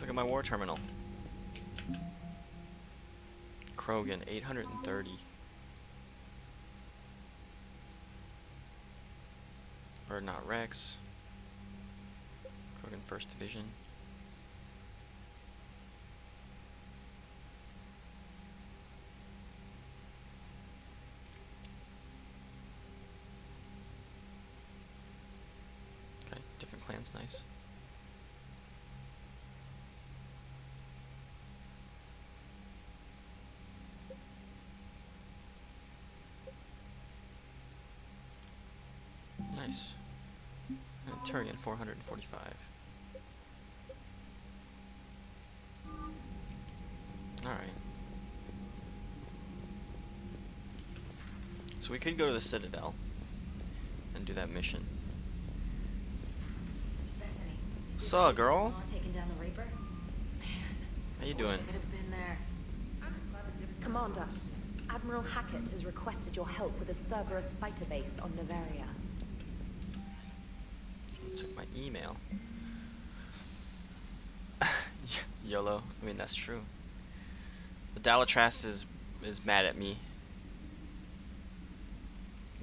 Let's look at my war terminal. Krogan, 830. Or not Rex. Krogan 1st Division. Okay, different clans, nice. Nice. And Turian, 445. Alright. So we could go to the Citadel and do that mission. So, girl? How you doing? Commander, Admiral Hackett has requested your help with a Cerberus fighter base on Novaria. Check my email. YOLO. I mean, that's true. The Dalatras is mad at me.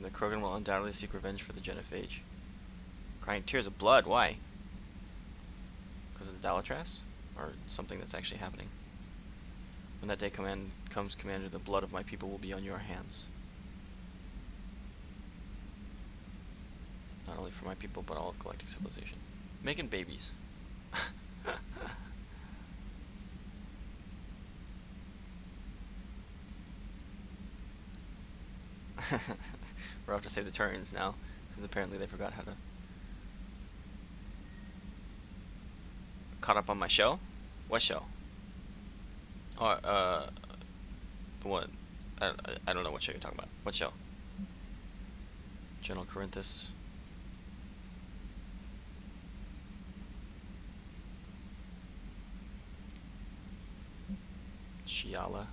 The Krogan will undoubtedly seek revenge for the genophage. Crying tears of blood. Why? Because of the Dalatras? Or something that's actually happening? When that day comes, Commander, the blood of my people will be on your hands. Not only for my people, but all of galactic civilization. Making babies. We're off to save the Turians now, since apparently they forgot how to... Caught up on my show? What show? Oh, the one... I don't know what show you're talking about. What show? General Corinthus. Shiala.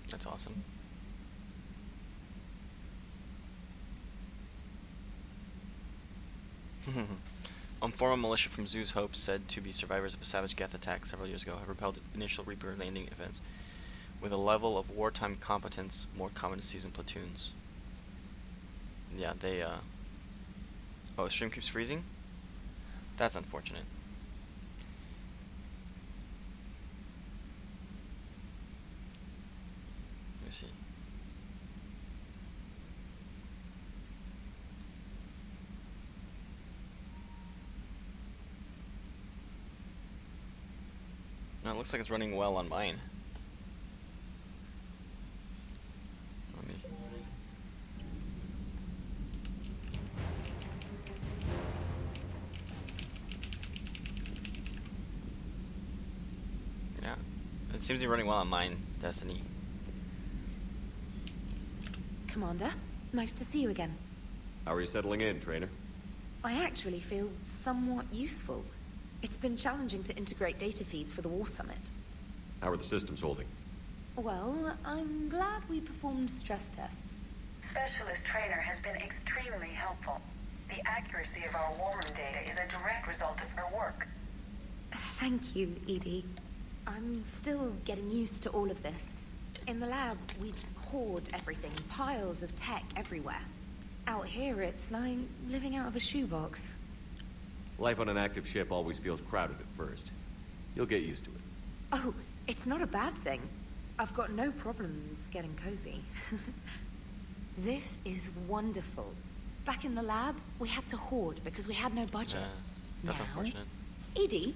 That's awesome. Former militia from Zoo's Hope, said to be survivors of a savage Geth attack several years ago, have repelled initial Reaper landing events with a level of wartime competence more common to seasoned platoons. Yeah, they, Oh, the stream keeps freezing? That's unfortunate. Let me see. No, it looks like it's running well on mine. Let me... Yeah, it seems to be running well on mine, Destiny. Commander, nice to see you again. How are you settling in, Trainer? I actually feel somewhat useful. It's been challenging to integrate data feeds for the War Summit. How are the systems holding? Well, I'm glad we performed stress tests. Specialist Trainer has been extremely helpful. The accuracy of our war room data is a direct result of her work. Thank you, Edie. I'm still getting used to all of this. In the lab, we hoard everything, piles of tech everywhere. Out here, it's like living out of a shoebox. Life on an active ship always feels crowded at first. You'll get used to it. Oh, it's not a bad thing. I've got no problems getting cozy. This is wonderful. Back in the lab, we had to hoard because we had no budget. That's Now, unfortunate. Edie,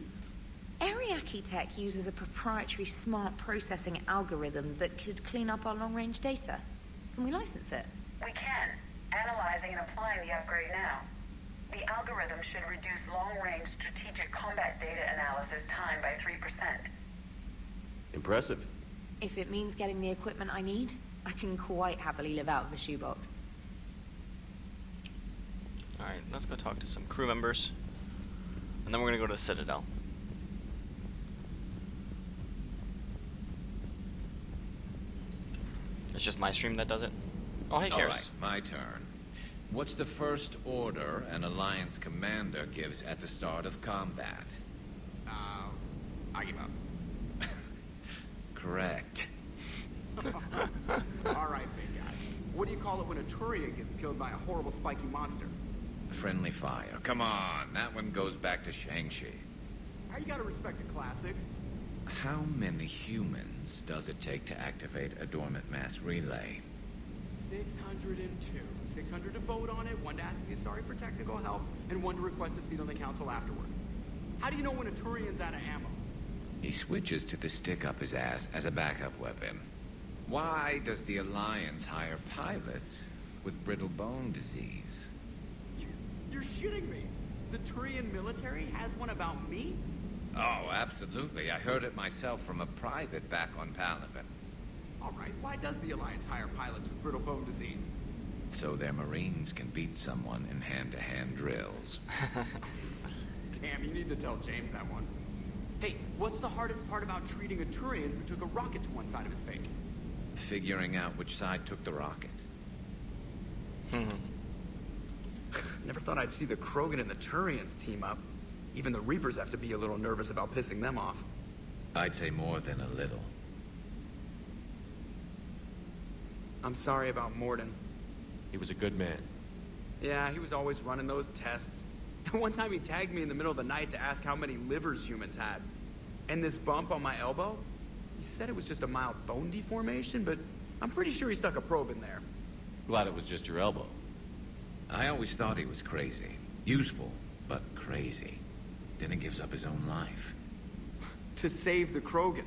Ariake Tech uses a proprietary smart processing algorithm that could clean up our long-range data. Can we license it? We can. Analyzing and applying the upgrade now. The algorithm should reduce long-range strategic combat data analysis time by 3%. Impressive. If it means getting the equipment I need, I can quite happily live out of a shoebox. Alright, let's go talk to some crew members. And then we're gonna go to the Citadel. It's just my stream that does it. Oh, hey, All Karis. right, my turn. What's the first order an Alliance commander gives at the start of combat? I give up. Correct. All right, big guy. What do you call it when a Turian gets killed by a horrible spiky monster? Friendly fire. Come on, that one goes back to Shang-Chi. How you gotta respect the classics? How many humans does it take to activate a dormant mass relay? 602. 600 to vote on it, 1 to ask the Asari for technical help, and 1 to request a seat on the council afterward. How do you know when a Turian's out of ammo? He switches to the stick up his ass as a backup weapon. Why does the Alliance hire pilots with brittle bone disease? You're shitting me. The Turian military has one about me? Oh, absolutely. I heard it myself from a private back on Palaven. All right, why does the Alliance hire pilots with brittle bone disease? So their Marines can beat someone in hand-to-hand drills. Damn, you need to tell James that one. Hey, what's the hardest part about treating a Turian who took a rocket to one side of his face? Figuring out which side took the rocket. Never thought I'd see the Krogan and the Turians team up. Even the Reapers have to be a little nervous about pissing them off. I'd say more than a little. I'm sorry about Morden. He was a good man. Yeah, he was always running those tests. And one time he tagged me in the middle of the night to ask how many livers humans had. And this bump on my elbow? He said it was just a mild bone deformation, but I'm pretty sure he stuck a probe in there. Glad it was just your elbow. I always thought he was crazy. Useful, but crazy. Then he gives up his own life. To save the Krogan.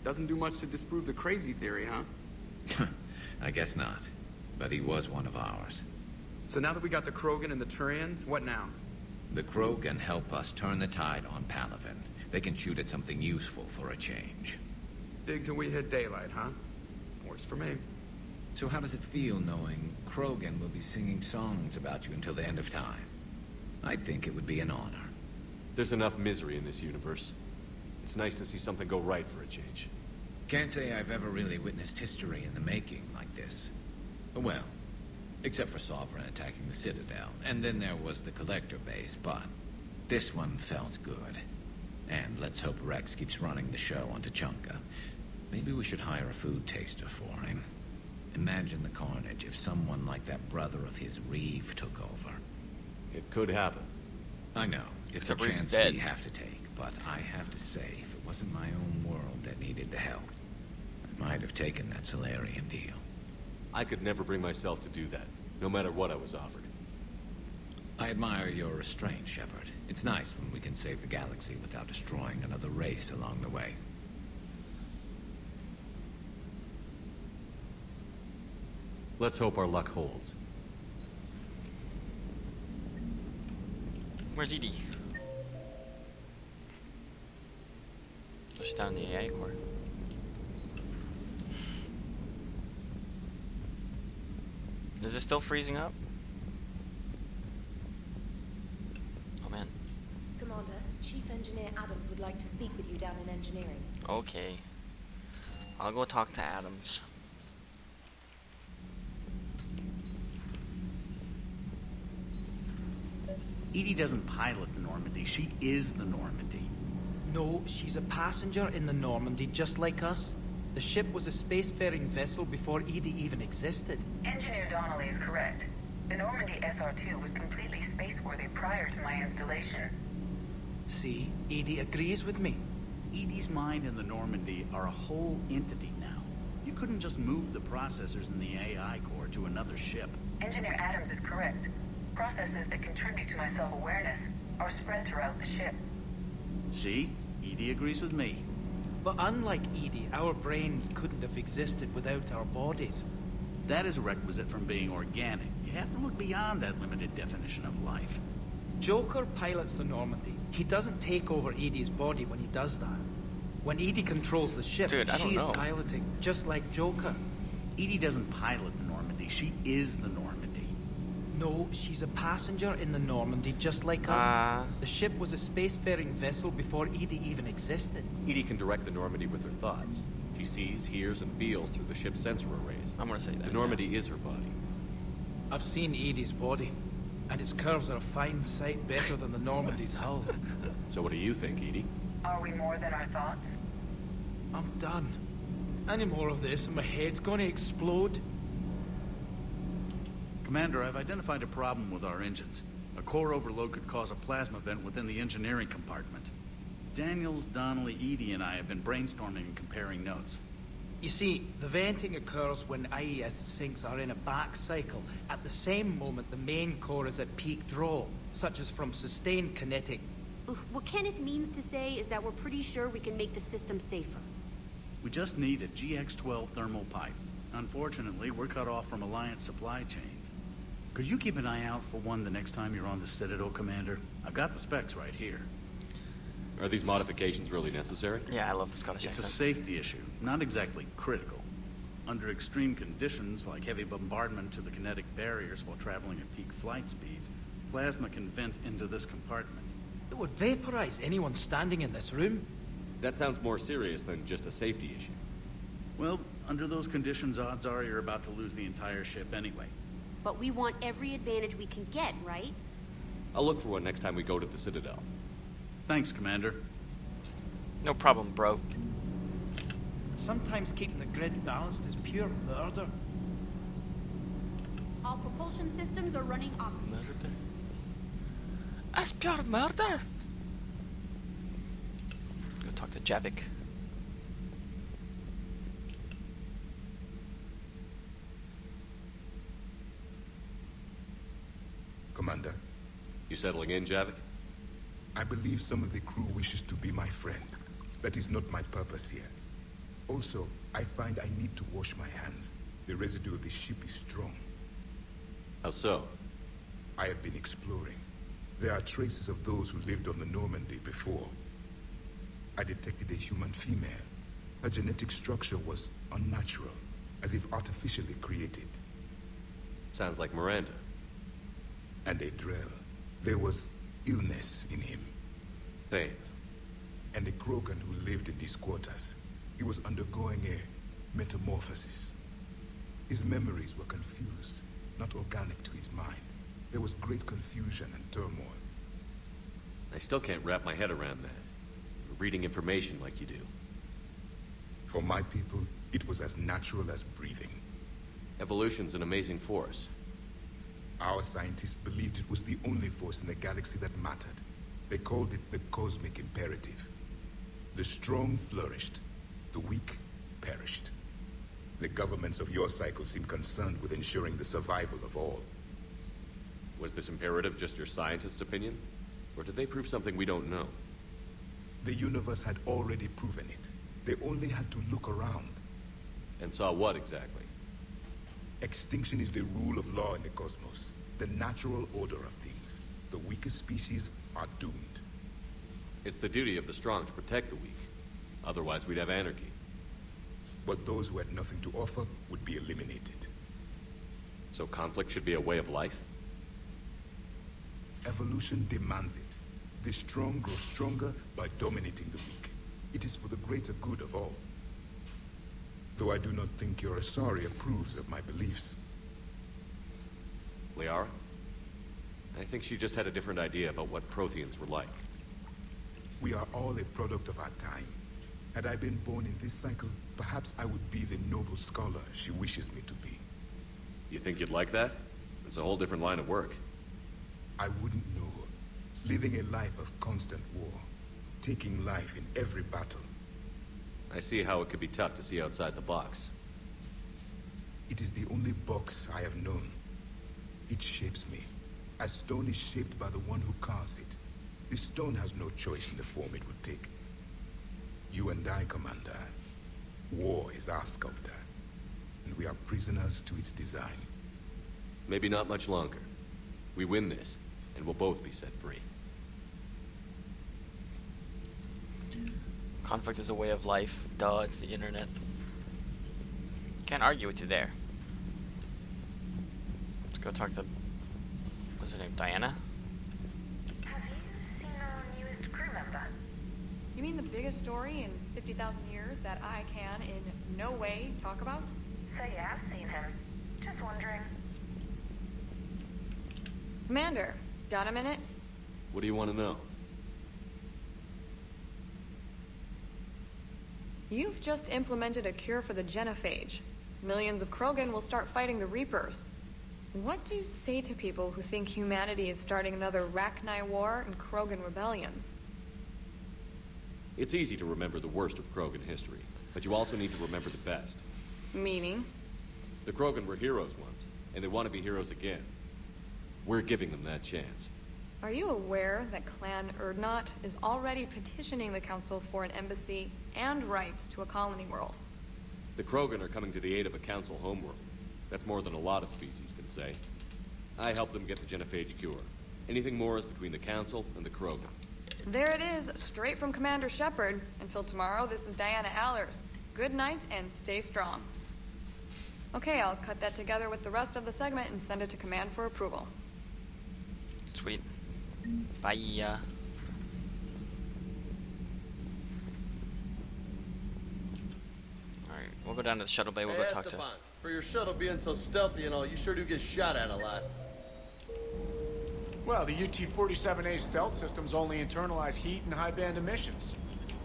Doesn't do much to disprove the crazy theory, huh? I guess not. But he was one of ours. So now that we got the Krogan and the Turians, what now? The Krogan help us turn the tide on Palaven. They can shoot at something useful for a change. Dig till we hit daylight, huh? Works for me. So how does it feel knowing Krogan will be singing songs about you until the end of time? I think it would be an honor. There's enough misery in this universe. It's nice to see something go right for a change. Can't say I've ever really witnessed history in the making like this. Well, except for Sovereign attacking the Citadel, and then there was the Collector base, but this one felt good. And let's hope Rex keeps running the show on Tuchanka. Maybe we should hire a food taster for him. Imagine the carnage if someone like that brother of his, Reeve, took over. It could happen. I know, it's Except a Reeve's chance dead. we have to take, but I have to say, if it wasn't my own world that needed the help, I might have taken that Solarian deal. I could never bring myself to do that, no matter what I was offered. I admire your restraint, Shepard. It's nice when we can save the galaxy without destroying another race along the way. Let's hope our luck holds. Where's Edie? Oh, she's down in the AI core. Is it still freezing up? Oh man. Commander, Chief Engineer Adams would like to speak with you down in engineering. Okay. I'll go talk to Adams. Edie doesn't pilot the Normandy, she is the Normandy. No, she's a passenger in the Normandy, just like us. The ship was a spacefaring vessel before Edie even existed. Engineer Donnelly is correct. The Normandy SR-2 was completely spaceworthy prior to my installation. See, Edie agrees with me. Edie's mind and the Normandy are a whole entity now. You couldn't just move the processors in the AI core to another ship. Engineer Adams is correct. Processes that contribute to my self-awareness are spread throughout the ship. See? Edie agrees with me. But unlike Edie, our brains couldn't have existed without our bodies. That is a requisite from being organic. You have to look beyond that limited definition of life. Joker pilots the Normandy. He doesn't take over Edie's body when he does that. When Edie controls the ship, Dude, I don't she's know. piloting, just like Joker. Edie doesn't pilot the Normandy, she is the Normandy. No, she's a passenger in the Normandy, just like us. The ship was a spacefaring vessel before Edie even existed. Edie can direct the Normandy with her thoughts. She sees, hears, and feels through the ship's sensor arrays. I'm gonna say that. The Normandy is her body. I've seen Edie's body, and its curves are a fine sight better than the Normandy's hull. So what do you think, Edie? Are we more than our thoughts? I'm done. Any more of this and my head's gonna explode. Commander, I've identified a problem with our engines. A core overload could cause a plasma vent within the engineering compartment. Daniels, Donnelly, Edie, and I have been brainstorming and comparing notes. You see, the venting occurs when IES sinks are in a back cycle, at the same moment the main core is at peak draw, such as from sustained kinetic. What Kenneth means to say is that we're pretty sure we can make the system safer. We just need a GX-12 thermal pipe. Unfortunately, we're cut off from Alliance supply chains. Could you keep an eye out for one the next time you're on the Citadel, Commander? I've got the specs right here. Are these modifications really necessary? Yeah, I love the Scottish It's a accent. safety issue, not exactly critical. Under extreme conditions, like heavy bombardment to the kinetic barriers while traveling at peak flight speeds, plasma can vent into this compartment. It would vaporize anyone standing in this room. That sounds more serious than just a safety issue. Well, under those conditions, odds are you're about to lose the entire ship anyway. But we want every advantage we can get, right? I'll look for one next time we go to the Citadel. Thanks, Commander. No problem, bro. Sometimes keeping the grid balanced is pure murder. All propulsion systems are running optimally. Murder? That's pure murder! Go talk to Javik. Commander, You settling in, Javik? I believe some of the crew wishes to be my friend. That is not my purpose here. Also, I find I need to wash my hands. The residue of the ship is strong. How so? I have been exploring. There are traces of those who lived on the Normandy before. I detected a human female. Her genetic structure was unnatural, as if artificially created. Sounds like Miranda. And a Drell. There was illness in him. Pain. And a Krogan who lived in these quarters. He was undergoing a metamorphosis. His memories were confused, not organic to his mind. There was great confusion and turmoil. I still can't wrap my head around that. Reading information like you do. For my people, it was as natural as breathing. Evolution's an amazing force. Our scientists believed it was the only force in the galaxy that mattered. They called it the cosmic imperative. The strong flourished, the weak perished. The governments of your cycle seem concerned with ensuring the survival of all. Was this imperative just your scientist's opinion? Or did they prove something we don't know? The universe had already proven it. They only had to look around. And saw what exactly? Extinction is the rule of law in the cosmos, the natural order of things. The weakest species are doomed. It's the duty of the strong to protect the weak. Otherwise, we'd have anarchy. But those who had nothing to offer would be eliminated. So conflict should be a way of life? Evolution demands it. The strong grow stronger by dominating the weak. It is for the greater good of all. Though I do not think your Asari approves of my beliefs. Liara? I think she just had a different idea about what Protheans were like. We are all a product of our time. Had I been born in this cycle, perhaps I would be the noble scholar she wishes me to be. You think you'd like that? It's a whole different line of work. I wouldn't know. Living a life of constant war. Taking life in every battle. I see how it could be tough to see outside the box. It is the only box I have known. It shapes me, as stone is shaped by the one who carves it. The stone has no choice in the form it would take. You and I, Commander. War is our sculptor, and we are prisoners to its design. Maybe not much longer. We win this, and we'll both be set free. Conflict is a way of life. Duh, it's the internet. Can't argue with you there. Let's go talk to What's her name? Diana? Have you seen our newest crew member? You mean the biggest story in 50,000 years that I can in no way talk about? So yeah, I've seen him. Just wondering. Commander, got a minute? What do you want to know? You've just implemented a cure for the genophage. Millions of Krogan will start fighting the Reapers. What do you say to people who think humanity is starting another Rachni War and Krogan rebellions? It's easy to remember the worst of Krogan history, but you also need to remember the best. Meaning? The Krogan were heroes once, and they want to be heroes again. We're giving them that chance. Are you aware that Clan Urdnot is already petitioning the Council for an embassy and rights to a colony world? The Krogan are coming to the aid of a council homeworld. That's more than a lot of species can say. I helped them get the genophage cure. Anything more is between the council and the Krogan. There it is, straight from Commander Shepard. Until tomorrow, this is Diana Allers. Good night and stay strong. Okay, I'll cut that together with the rest of the segment and send it to Command for approval. Sweet. Bye. Alright, we'll go down to the shuttle bay. We'll go talk to... Esteban, for your shuttle being so stealthy and all, you sure do get shot at a lot. Well, the UT-47A stealth systems only internalize heat and high band emissions.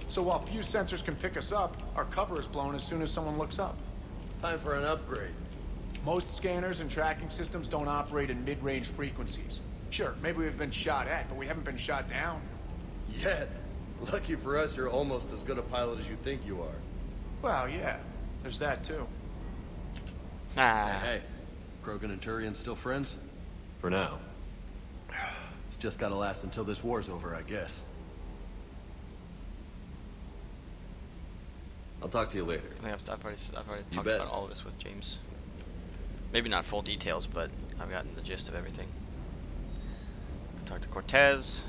So while few sensors can pick us up, our cover is blown as soon as someone looks up. Time for an upgrade. Most scanners and tracking systems don't operate in mid-range frequencies. Sure, maybe we've been shot at, but we haven't been shot down. Yet. Lucky for us, you're almost as good a pilot as you think you are. Well, yeah. There's that, too. Ah. Hey, Krogan and Turian still friends? For now. It's just gotta last until this war's over, I guess. I'll talk to you later. I think I've already talked about all of this with James. Maybe not full details, but I've gotten the gist of everything. Talk to Cortez.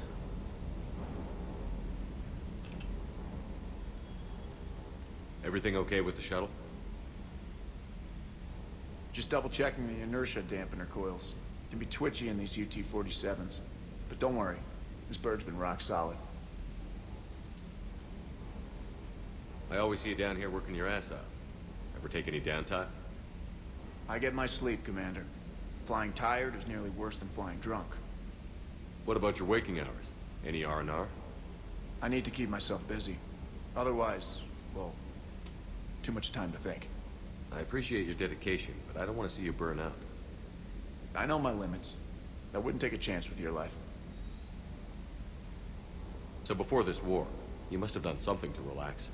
Everything okay with the shuttle? Just double-checking the inertia dampener coils. Can be twitchy in these UT-47s. But don't worry, this bird's been rock solid. I always see you down here working your ass off. Ever take any downtime? I get my sleep, Commander. Flying tired is nearly worse than flying drunk. What about your waking hours? Any R&R? I need to keep myself busy. Otherwise, well, too much time to think. I appreciate your dedication, but I don't want to see you burn out. I know my limits. I wouldn't take a chance with your life. So before this war, you must have done something to relax.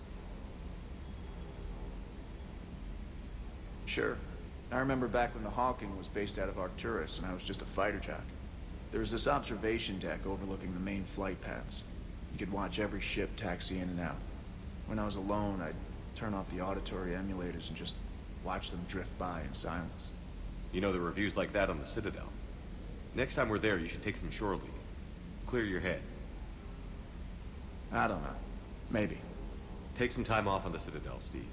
Sure. I remember back when the Hawking was based out of Arcturus and I was just a fighter jock. There was this observation deck overlooking the main flight paths. You could watch every ship taxi in and out. When I was alone, I'd turn off the auditory emulators and just watch them drift by in silence. You know, there are reviews like that on the Citadel. Next time we're there, you should take some shore leave. Clear your head. I don't know. Maybe. Take some time off on the Citadel, Steve.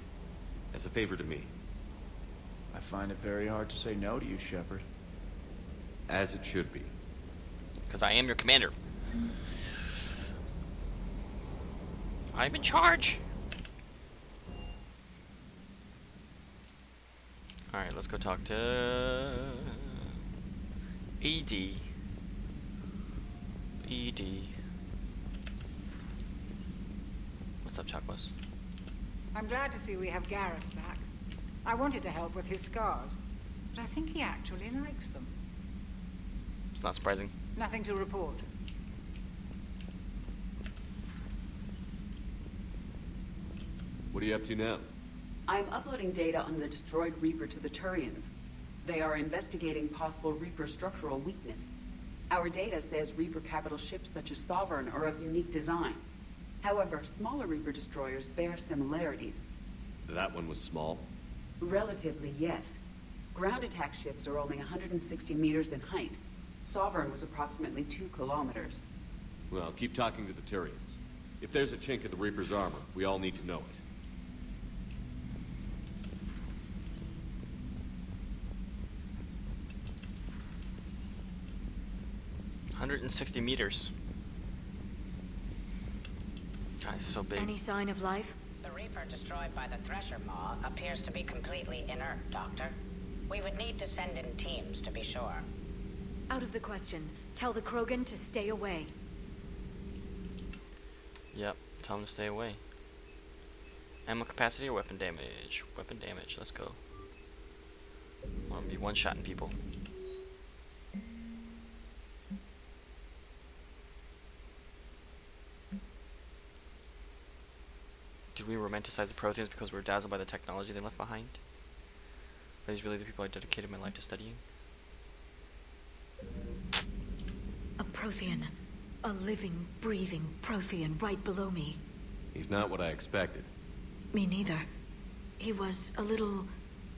As a favor to me. I find it very hard to say no to you, Shepard. As it should be. Because I am your commander. I'm in charge. Alright, let's go talk to... ED. ED. What's up, Chakwas? I'm glad to see we have Garrus back. I wanted to help with his scars, but I think he actually likes them. It's not surprising. Nothing to report. What are you up to now? I'm uploading data on the destroyed Reaper to the Turians. They are investigating possible Reaper structural weakness. Our data says Reaper capital ships such as Sovereign are of unique design. However, smaller Reaper destroyers bear similarities. That one was small? Relatively, yes. Ground attack ships are only 160 meters in height. Sovereign was approximately 2 kilometers. Well, keep talking to the Turians. If there's a chink in the Reaper's armor, we all need to know it. 160 meters. God, it's so big. Any sign of life? The Reaper destroyed by the Thresher Maw appears to be completely inert, Doctor. We would need to send in teams to be sure. Out of the question. Tell the Krogan to stay away. Yep, tell them to stay away. Ammo capacity or weapon damage? Weapon damage, let's go. I want to be one-shotting people. Did we romanticize the Protheans because we were dazzled by the technology they left behind? Are these really the people I dedicated my life to studying? A Prothean. A living, breathing Prothean right below me. He's not what I expected. Me neither. He was a little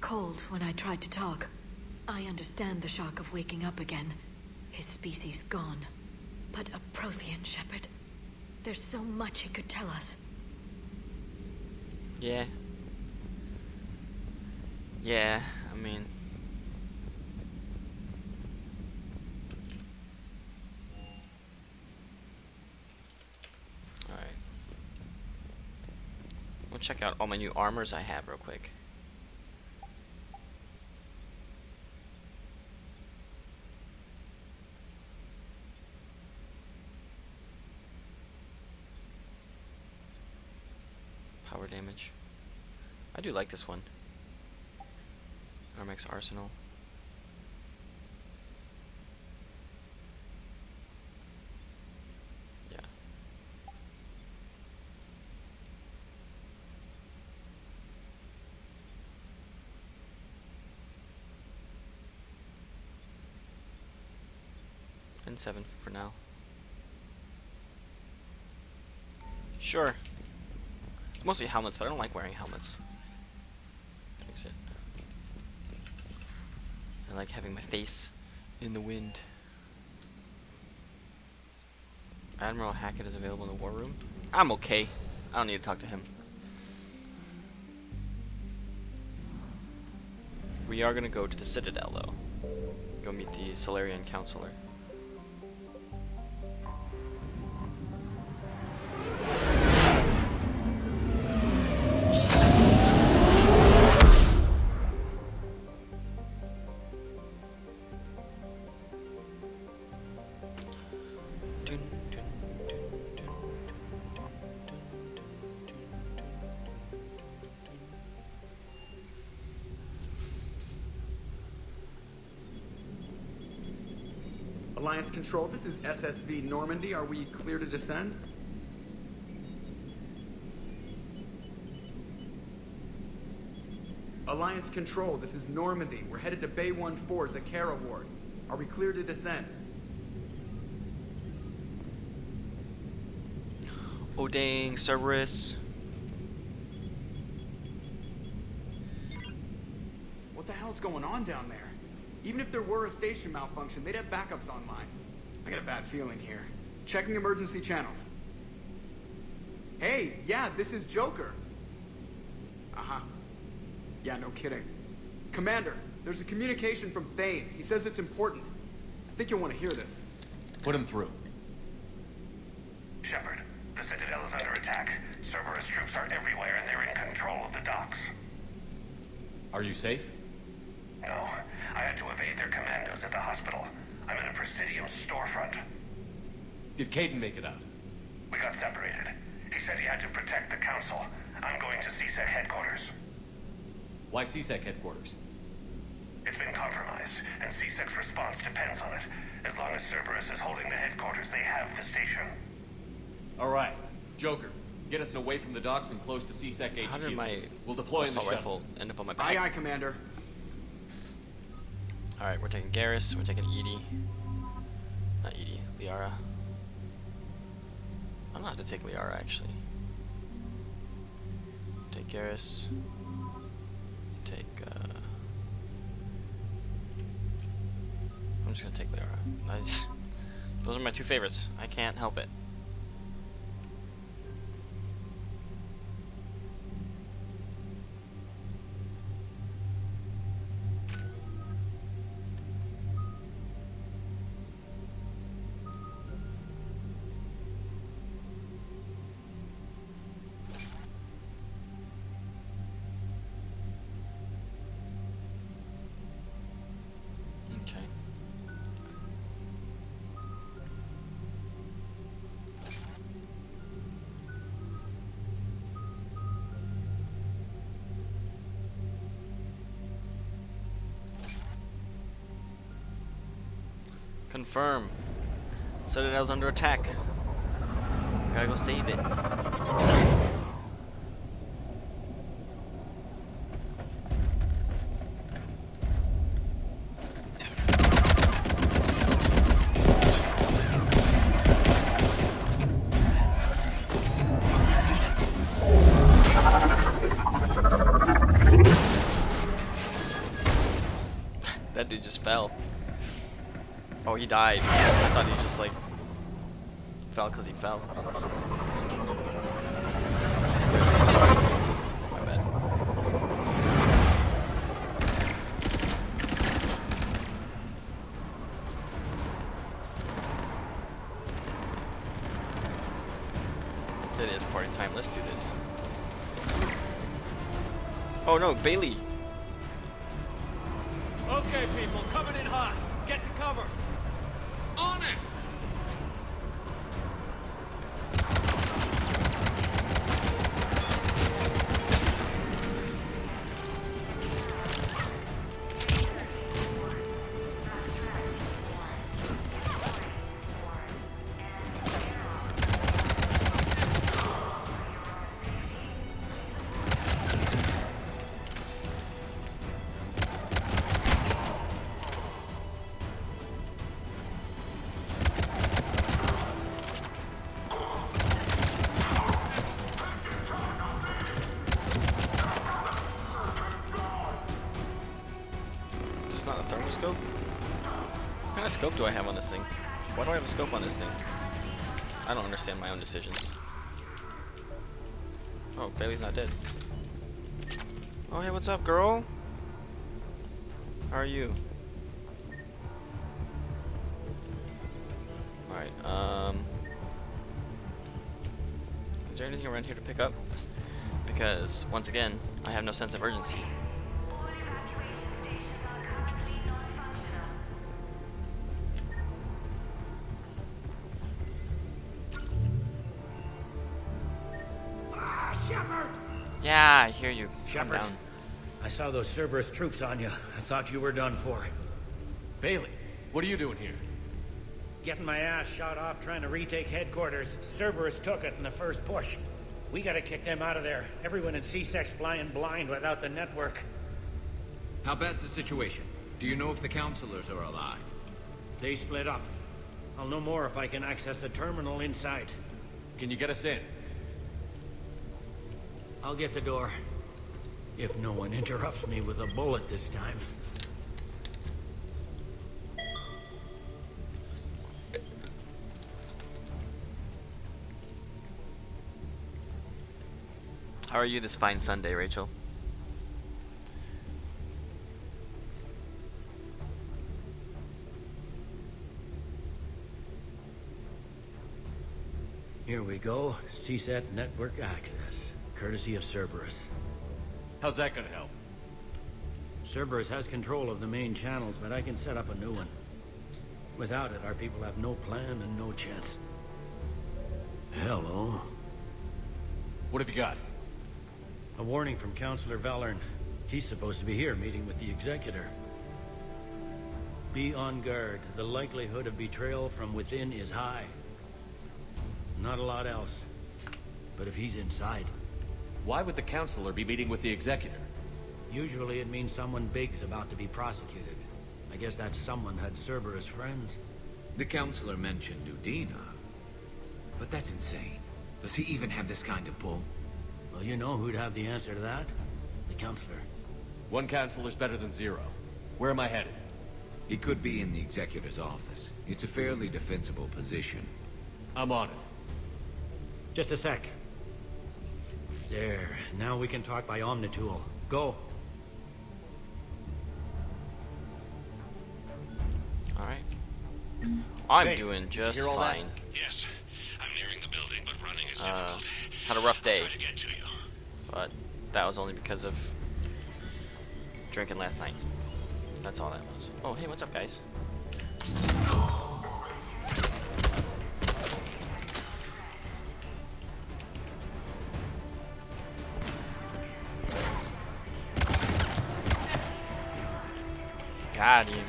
cold when I tried to talk. I understand the shock of waking up again. His species gone. But a Prothean, Shepard. There's so much he could tell us. Yeah. Yeah, I mean... Alright. We'll check out all my new armors I have real quick. Power damage. I do like this one. Armex Arsenal. Yeah. And 7 for now. Sure. It's mostly helmets, but I don't like wearing helmets. Fix it. I like having my face in the wind. Admiral Hackett is available in the war room. I'm okay. I don't need to talk to him. We are gonna go to the Citadel, though. Go meet the Solarian Counselor. Alliance Control, this is SSV Normandy. Are we clear to descend? Alliance Control, this is Normandy. We're headed to Bay 1-4 Zakara Ward. Are we clear to descend? Oh dang, Cerberus. What the hell's going on down there? Even if there were a station malfunction, they'd have backups online. I got a bad feeling here. Checking emergency channels. Hey, yeah, this is Joker. Uh-huh. Yeah, no kidding. Commander, there's a communication from Thane. He says it's important. I think you'll want to hear this. Put him through. Shepard, the Citadel is under attack. Cerberus troops are everywhere and they're in control of the docks. Are you safe? No, I had to evade their commandos at the hospital. I'm in a Presidium storefront. Did Caden make it out? We got separated. He said he had to protect the Council. I'm going to CSEC headquarters. Why CSEC headquarters? It's been compromised, and CSEC's response depends on it. As long as Cerberus is holding the headquarters, they have the station. All right, Joker, get us away from the docks and close to CSEC HQ. How did my we'll deploy in the assault shuttle. rifle end up on my back? Aye, aye, Commander. Alright, we're taking Garrus, we're taking Edie. Not Edie, Liara. I'm gonna have to take Liara, actually. Take Garrus. Take, I'm just gonna take Liara. Those are my two favorites. I can't help it. Confirm. Citadel's under attack. Gotta go save it. That dude just fell. Oh, he died. I thought he just like fell because he fell. My bad. It is party time. Let's do this. Oh no, Bailey. Okay, people, coming in hot. Get to cover. On it! Scope? What kind of scope do I have on this thing? Why do I have a scope on this thing? I don't understand my own decisions. Oh, Bailey's not dead. Oh, hey, what's up, girl? How are you? Alright, is there anything around here to pick up? Because, once again, I have no sense of urgency. Yeah, I hear you. Calm Shepard, down. I saw those Cerberus troops on you. I thought you were done for. Bailey, what are you doing here? Getting my ass shot off trying to retake headquarters. Cerberus took it in the first push. We gotta kick them out of there. Everyone in C-Sec's flying blind without the network. How bad's the situation? Do you know if the counselors are alive? They split up. I'll know more if I can access the terminal inside. Can you get us in? I'll get the door. If no one interrupts me with a bullet this time. How are you this fine Sunday, Rachel? Here we go. CSAT network access. Courtesy of Cerberus. How's that gonna help? Cerberus has control of the main channels, but I can set up a new one. Without it, our people have no plan and no chance. Hello. What have you got? A warning from Counselor Valern. He's supposed to be here meeting with the Executor. Be on guard. The likelihood of betrayal from within is high. Not a lot else. But if he's inside... Why would the Counselor be meeting with the Executor? Usually it means someone big's about to be prosecuted. I guess that someone had Cerberus friends. The counselor mentioned Udina. But that's insane. Does he even have this kind of pull? Well, you know who'd have the answer to that? The Counselor. One Counselor's better than zero. Where am I headed? He could be in the Executor's office. It's a fairly defensible position. I'm on it. Just a sec. There. Now we can talk by Omnitool. Go. Alright. I'm Hey, doing did you just hear all that? fine. Yes, I'm nearing the building, but running is difficult. Had a rough day. I'll try to get to you. But that was only because of drinking last night. That's all that was. Oh, hey, what's up, guys? Got him.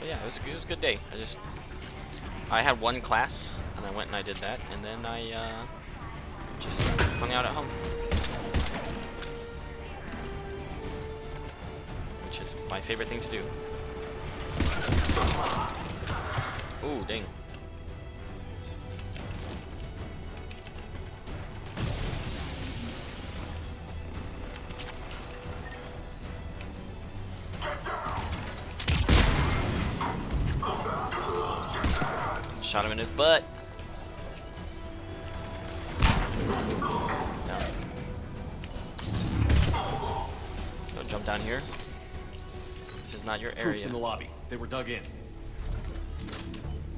But yeah, it was a good day. I had one class, and I went and I did that, and then I just hung out at home, which is my favorite thing to do. Ooh, dang. Shot him in his butt. Down. Don't jump down here. This is not your area. Troops in the lobby. They were dug in.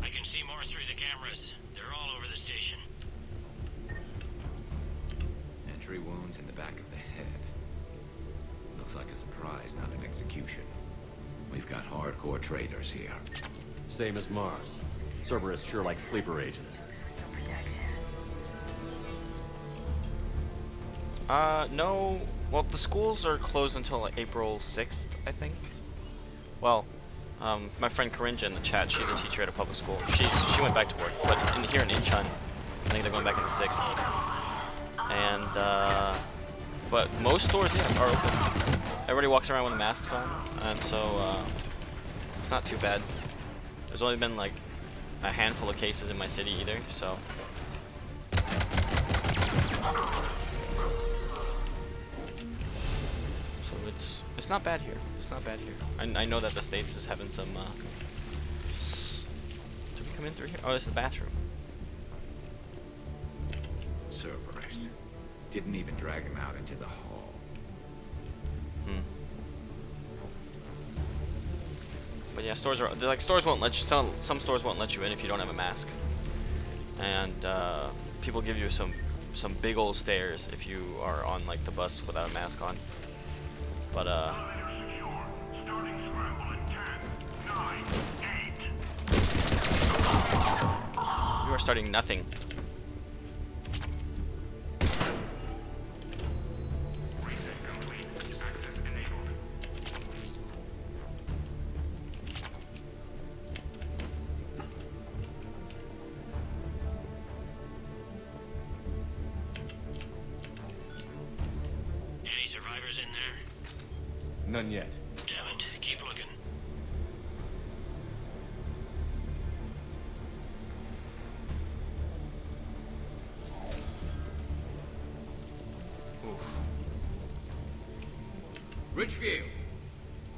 I can see more through the cameras. They're all over the station. Entry wounds in the back of the head. Looks like a surprise, not an execution. We've got hardcore traitors here. Same as Mars. Cerberus sure likes sleeper agents. No. Well, the schools are closed until like, April 6th, I think. Well, my friend Corinja in the chat, she's a teacher at a public school. She went back to work, but here in Incheon, I think they're going back on the 6th. And but most stores, yeah, are open. Everybody walks around with masks on, and so it's not too bad. There's only been like a handful of cases in my city either, so. So it's not bad here. It's not bad here. I know that the States is having some. Did we come in through here? Oh, this is the bathroom. Cerberus. Didn't even drag him out into the hall. But yeah, stores won't let you. Some stores won't let you in if you don't have a mask, and people give you some big old stares if you are on like the bus without a mask on. But you are starting nothing. Any survivors in there? None yet. Damn it. Keep looking. Richfield!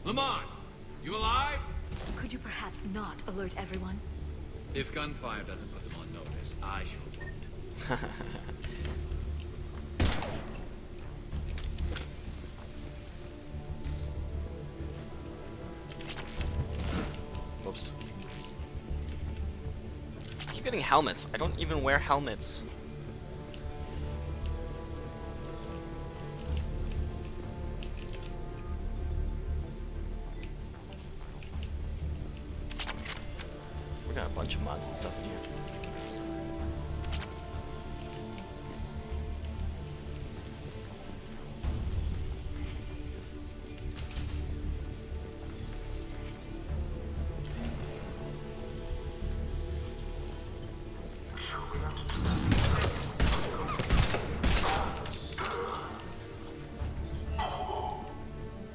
Lamont! You alive? Could you perhaps not alert everyone? If gunfire doesn't put them on notice, I sure won't. Whoops. I keep getting helmets. I don't even wear helmets. We got a bunch of mods and stuff in here.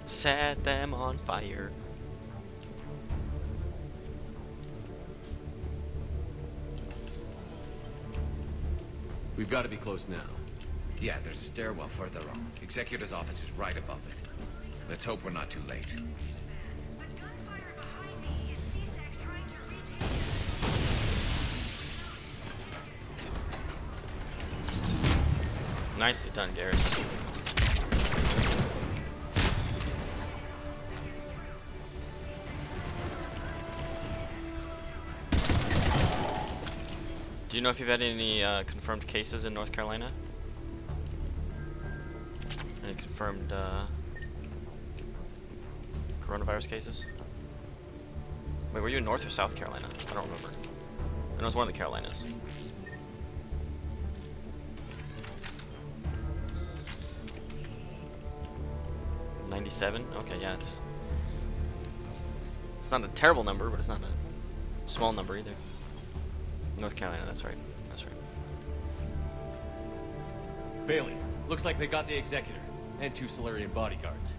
Set them on fire. We've got to be close now. Yeah, there's a stairwell further on. Executor's office is right above it. Let's hope we're not too late. Nicely done, Garrus. Do you know if you've had any confirmed cases in North Carolina? Any confirmed coronavirus cases? Wait, were you in North or South Carolina? I don't remember. I know it was one of the Carolinas. '97? Okay, yeah, it's It's not a terrible number, but it's not a small number either. North Carolina, that's right. That's right. Bailey, looks like they got the executor and 2 Solarian bodyguards.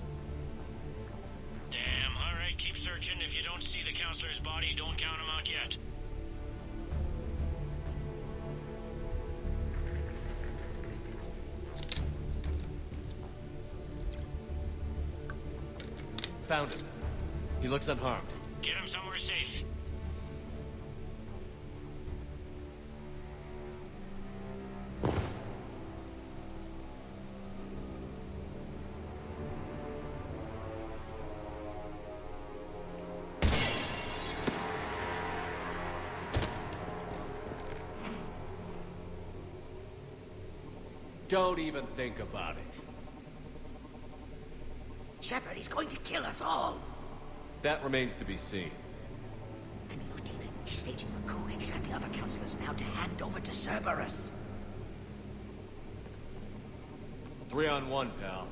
Damn, alright, keep searching. If you don't see the counselor's body, don't count him out yet. Found him. He looks unharmed. Get him somewhere safe. Don't even think about it. Shepard, he's going to kill us all. That remains to be seen. And Lieutenant, he's staging a coup. He's got the other counselors now to hand over to Cerberus. 3 on 1, pal.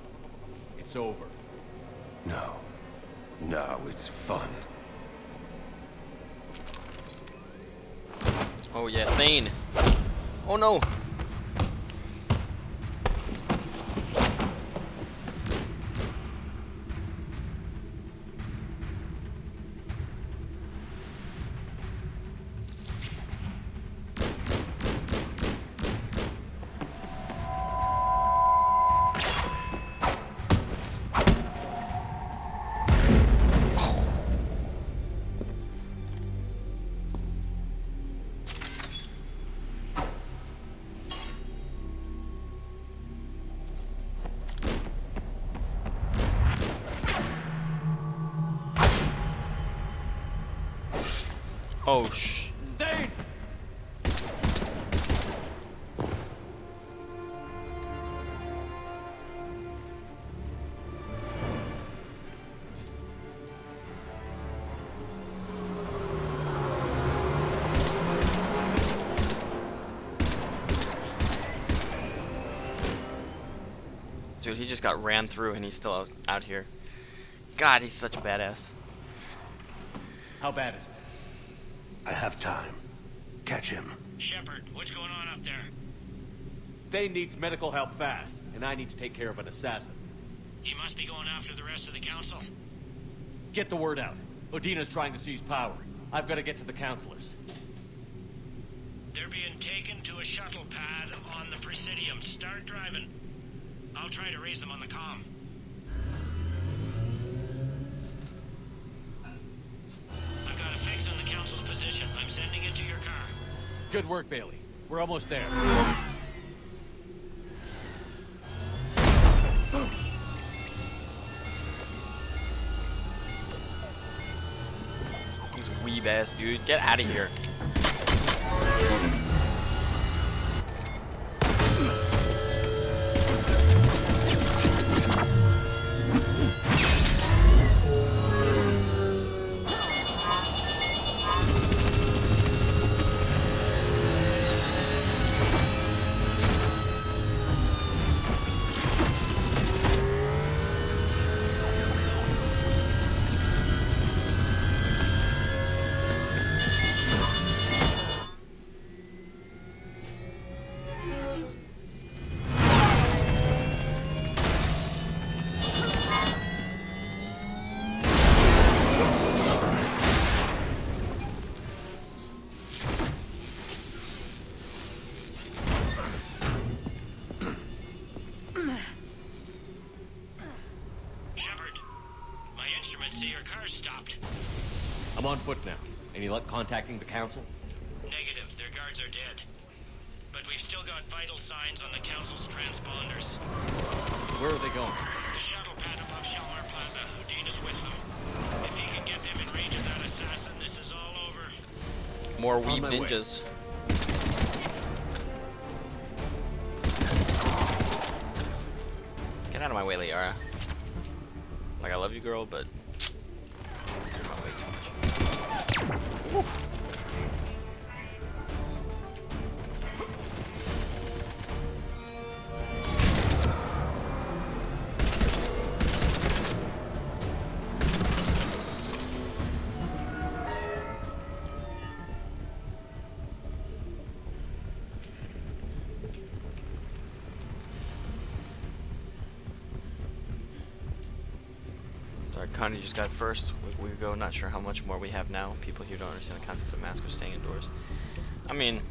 It's over. No. No, it's fun. Oh yeah, Thane. Oh no. Oh sh. Thane! Dude, he just got ran through and he's still out here. God, he's such a badass. How bad is it? I have time. Catch him. Shepard, what's going on up there? Thane needs medical help fast, and I need to take care of an assassin. He must be going after the rest of the council. Get the word out. Odina's trying to seize power. I've got to get to the counselors. They're being taken to a shuttle pad on the Presidium. Start driving. I'll try to raise them on the comm. I've got a fix on the council's position. I'm sending it to your car. Good work, Bailey. We're almost there. He's a weeb ass dude. Get out of here. I'm on foot now. Any luck contacting the council? Negative. Their guards are dead. But we've still got vital signs on the council's transponders. Where are they going? The shuttle pad above Shalmar Plaza. Udina's with them. If he can get them in range of that assassin, this is all over. More weeb ninjas. Get out of my way, Liara. Like, I love you, girl, but you're in my way too much. Oof. Connie just got first a week ago. Not sure how much more we have now. People here don't understand the concept of masks or staying indoors. I mean,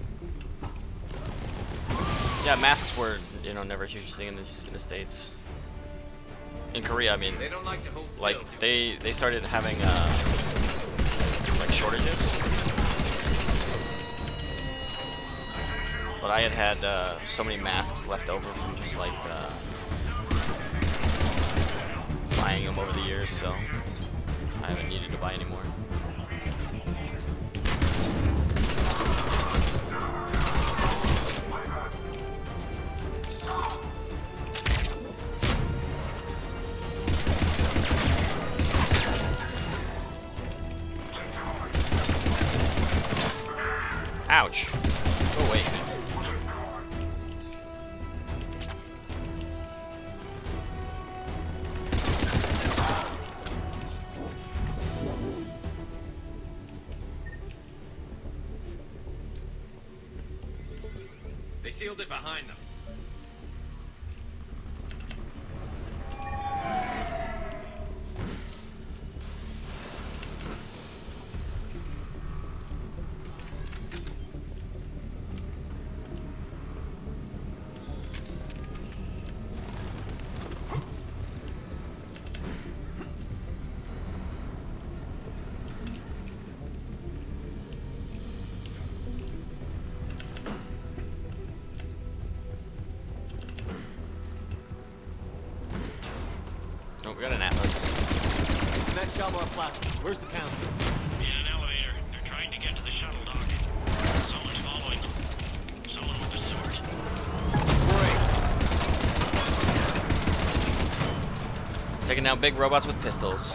yeah, masks were, you know, never a huge thing in the States. In Korea, I mean, They don't like to hold like still. they started having like shortages. But I had so many masks left over from just like buying them over the years, so I haven't needed to buy any more. Ouch. Go away. They sealed it behind them. Oh, we got an atlas. Met Shalmar Plaza. Where's the council? In an elevator. They're trying to get to the shuttle dock. Someone's following them. Someone with a sword. Taking down big robots with pistols.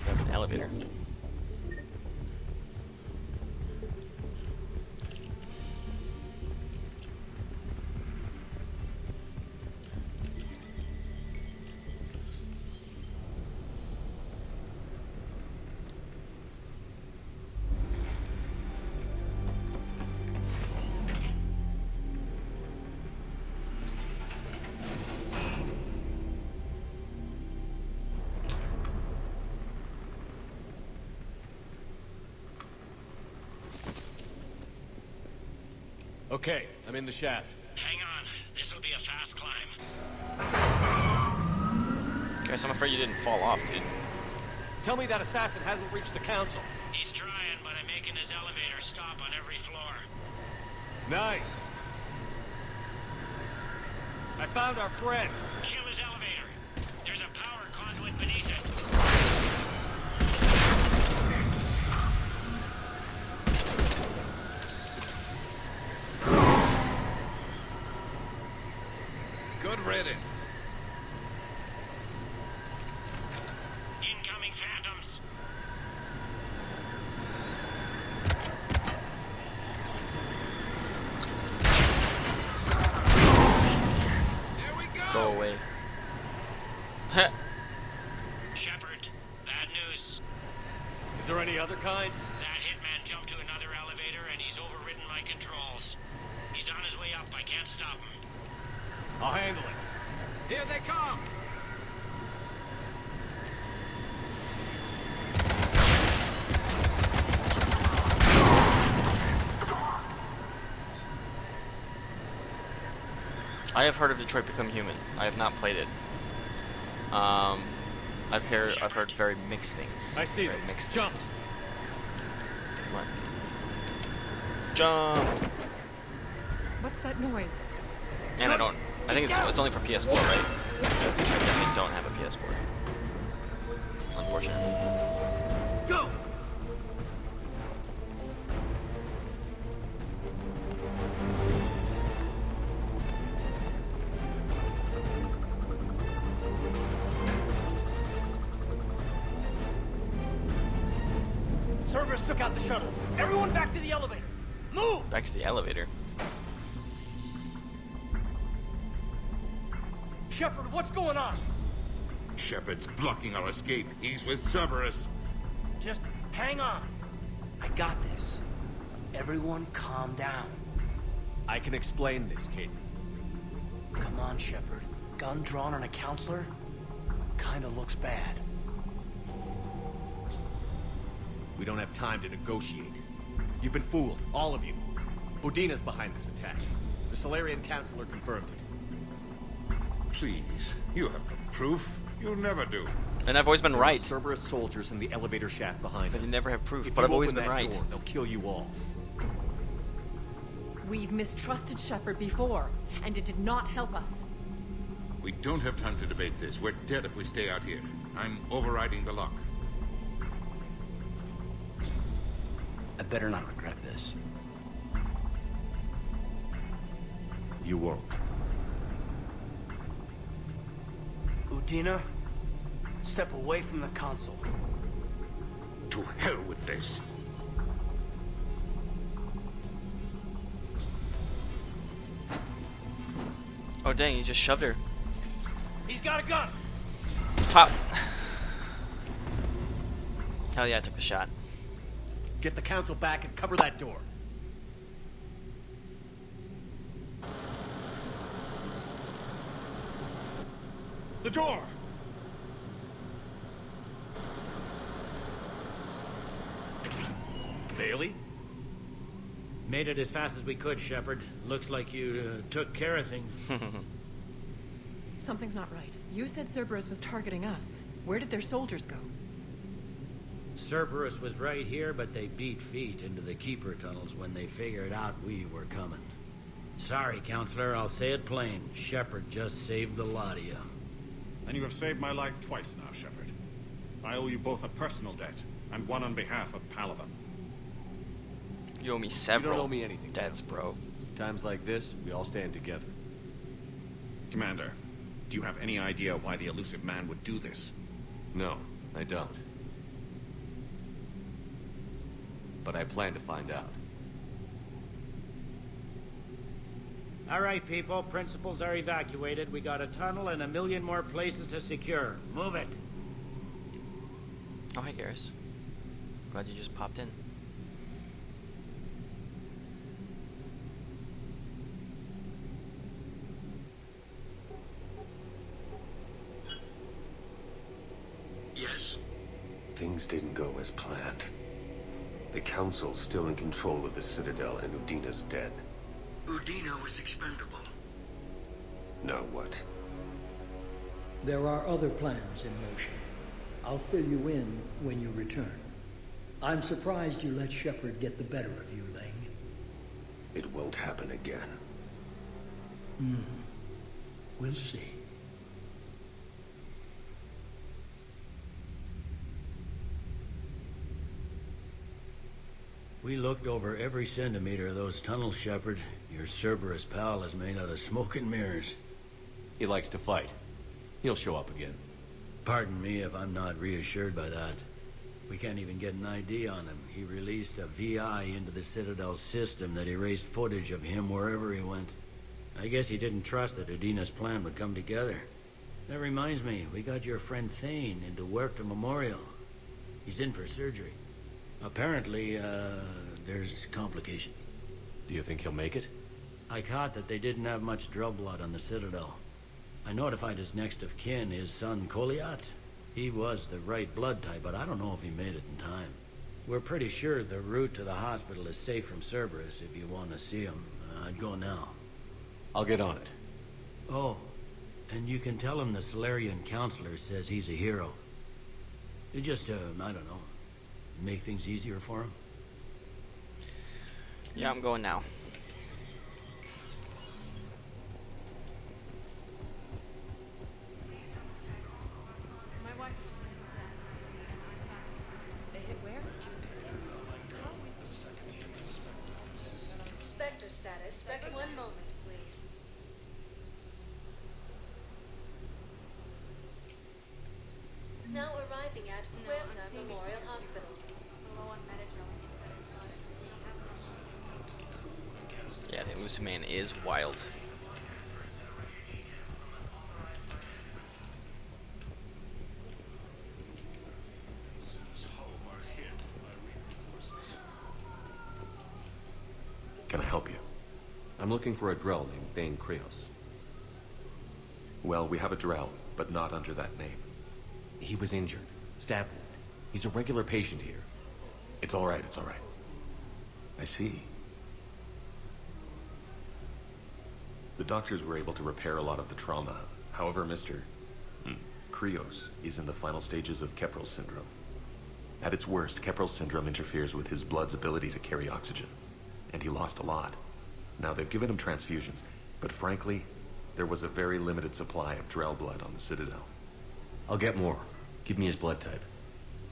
Grab an elevator. Okay, I'm in the shaft. Hang on. This'll be a fast climb. Guys, I'm afraid you didn't fall off, dude. Tell me that assassin hasn't reached the council. He's trying, but I'm making his elevator stop on every floor. Nice. I found our friend. Kill his elevator. There's a power conduit beneath it. Good riddance. Incoming phantoms. Go away. Shepard, bad news. Is there any other kind? That hitman jumped to another elevator and he's overridden my controls. He's on his way up. I can't stop him. I'll handle it. Here they come! I have heard of Detroit Become Human. I have not played it. I've heard very mixed things. I see very them. mixed Jump. things. What? Jump. What's that noise? And I don't. I think it's only for PS4, right? Because I definitely don't have a PS4. Unfortunately. Go! Cerberus took out the shuttle. Everyone back to the elevator. Move! Back to the elevator. Shepard, what's going on? Shepard's blocking our escape. He's with Cerberus. Just hang on. I got this. Everyone calm down. I can explain this, kid. Come on, Shepard. Gun drawn on a counselor? Kinda looks bad. We don't have time to negotiate. You've been fooled, all of you. Udina's behind this attack. The Solarian Counselor confirmed it. Please, you have no proof. You'll never do. And I've always been There right. are Cerberus soldiers in the elevator shaft behind So us. you never have proof, If but you I've always open been that right. door, they'll kill you all. We've mistrusted Shepard before, and it did not help us. We don't have time to debate this. We're dead if we stay out here. I'm overriding the lock. I better not regret this. You won't. Udina, step away from the console. To hell with this. Oh dang, he just shoved her. He's got a gun! Pop. Hell yeah, I took the shot. Get the Council back and cover that door. The door! Bailey? Made it as fast as we could, Shepard. Looks like you took care of things. Something's not right. You said Cerberus was targeting us. Where did their soldiers go? Cerberus was right here, but they beat feet into the Keeper tunnels when they figured out we were coming. Sorry, Counselor, I'll say it plain. Shepard just saved the lot of you. And you have saved my life twice now, Shepard. I owe you both a personal debt, and one on behalf of Palaven. You owe me You several don't owe me anything, debts, bro. Times like this, we all stand together. Commander, do you have any idea why the elusive man would do this? No, I don't. But I plan to find out. All right, people. Principals are evacuated. We got a tunnel and 1 million more places to secure. Move it. Oh, hi, Garrus. Glad you just popped in. Yes? Things didn't go as planned. The Council's still in control of the Citadel, and Udina's dead. Udina was expendable. Now what? There are other plans in motion. I'll fill you in when you return. I'm surprised you let Shepard get the better of you, Ling. It won't happen again. We'll see. We looked over every centimeter of those tunnels, Shepard. Your Cerberus pal is made out of smoke and mirrors. He likes to fight. He'll show up again. Pardon me if I'm not reassured by that. We can't even get an ID on him. He released a VI into the Citadel system that erased footage of him wherever he went. I guess he didn't trust that Udina's plan would come together. That reminds me, we got your friend Thane into Huerta Memorial. He's in for surgery. Apparently, there's complications. Do you think he'll make it? I caught that they didn't have much drill blood on the Citadel. I notified his next of kin, his son Koliat. He was the right blood type, but I don't know if he made it in time. We're pretty sure the route to the hospital is safe from Cerberus if you want to see him. I'd go now. I'll get on it. Oh, and you can tell him the Solarian Counselor says he's a hero. It just, I don't know, make things easier for him. Yeah, I'm going now. Spectre status. Back 1 moment, please. Now arriving at Huerta Memorial Hospital. Yeah, the elusive man is wild. I'm looking for a Drell named Thane Krios. Well, we have a Drell, but not under that name. He was injured. Stab wound. He's a regular patient here. It's all right, it's all right. I see. The doctors were able to repair a lot of the trauma. However, Mr. Krios is in the final stages of Keprel syndrome. At its worst, Keprel syndrome interferes with his blood's ability to carry oxygen, and he lost a lot. Now, they've given him transfusions, but frankly, there was a very limited supply of Drell blood on the Citadel. I'll get more. Give me his blood type.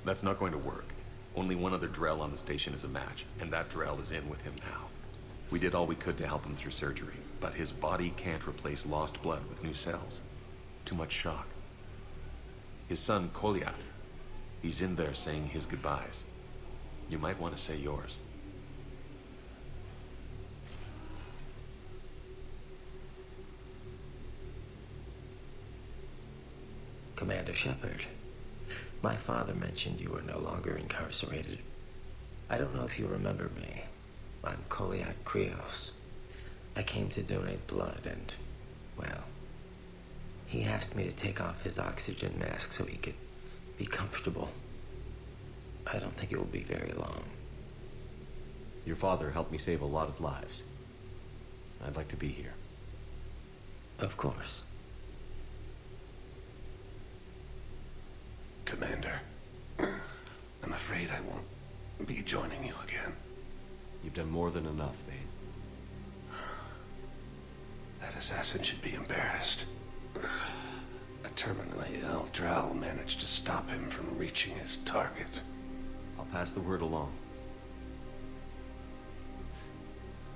That's not going to work. Only one other Drell on the station is a match, and that Drell is in with him now. We did all we could to help him through surgery, but his body can't replace lost blood with new cells. Too much shock. His son, Kolyat, he's in there saying his goodbyes. You might want to say yours. Commander Shepard, my father mentioned you were no longer incarcerated. I don't know if you remember me. I'm Kolyat Krios. I came to donate blood and, well, he asked me to take off his oxygen mask so he could be comfortable. I don't think it will be very long. Your father helped me save a lot of lives. I'd like to be here. Of course. Commander, I'm afraid I won't be joining you again. You've done more than enough, Thane. That assassin should be embarrassed. A terminally ill Drow managed to stop him from reaching his target. I'll pass the word along.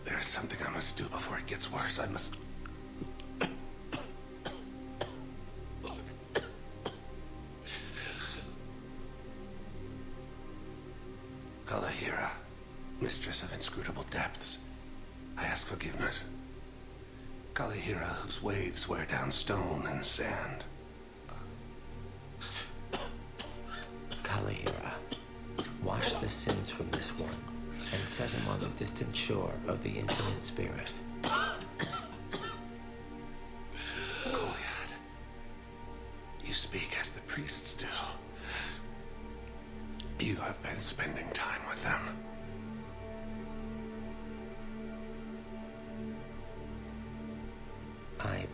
There's something I must do before it gets worse. I must... Kalahira, mistress of inscrutable depths, I ask forgiveness. Kalahira, whose waves wear down stone and sand. Kalahira, wash the sins from this one and set him on the distant shore of the infinite spirit. Kolyat, you speak as the priests do. You have been spending time with them. I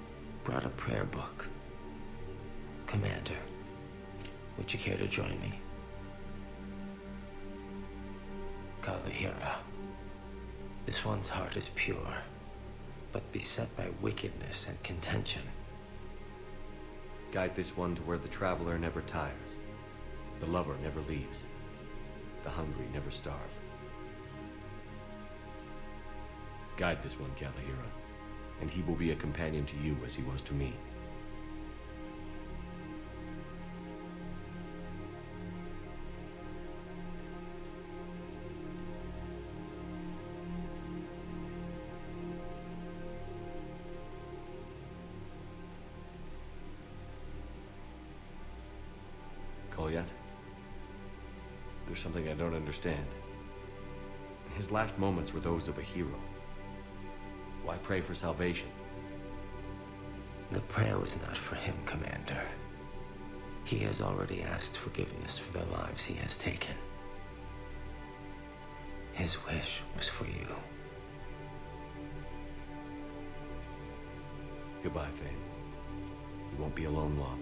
brought a prayer book. Commander, would you care to join me? Kalahira, this one's heart is pure, but beset by wickedness and contention. Guide this one to where the traveler never tires, the lover never leaves, the hungry never starve. Guide this one, Kalahira, and he will be a companion to you as he was to me. Kolyat? There's something I don't understand. His last moments were those of a hero. Why pray for salvation? The prayer was not for him, Commander. He has already asked forgiveness for the lives he has taken. His wish was for you. Goodbye, Thane. You won't be alone long.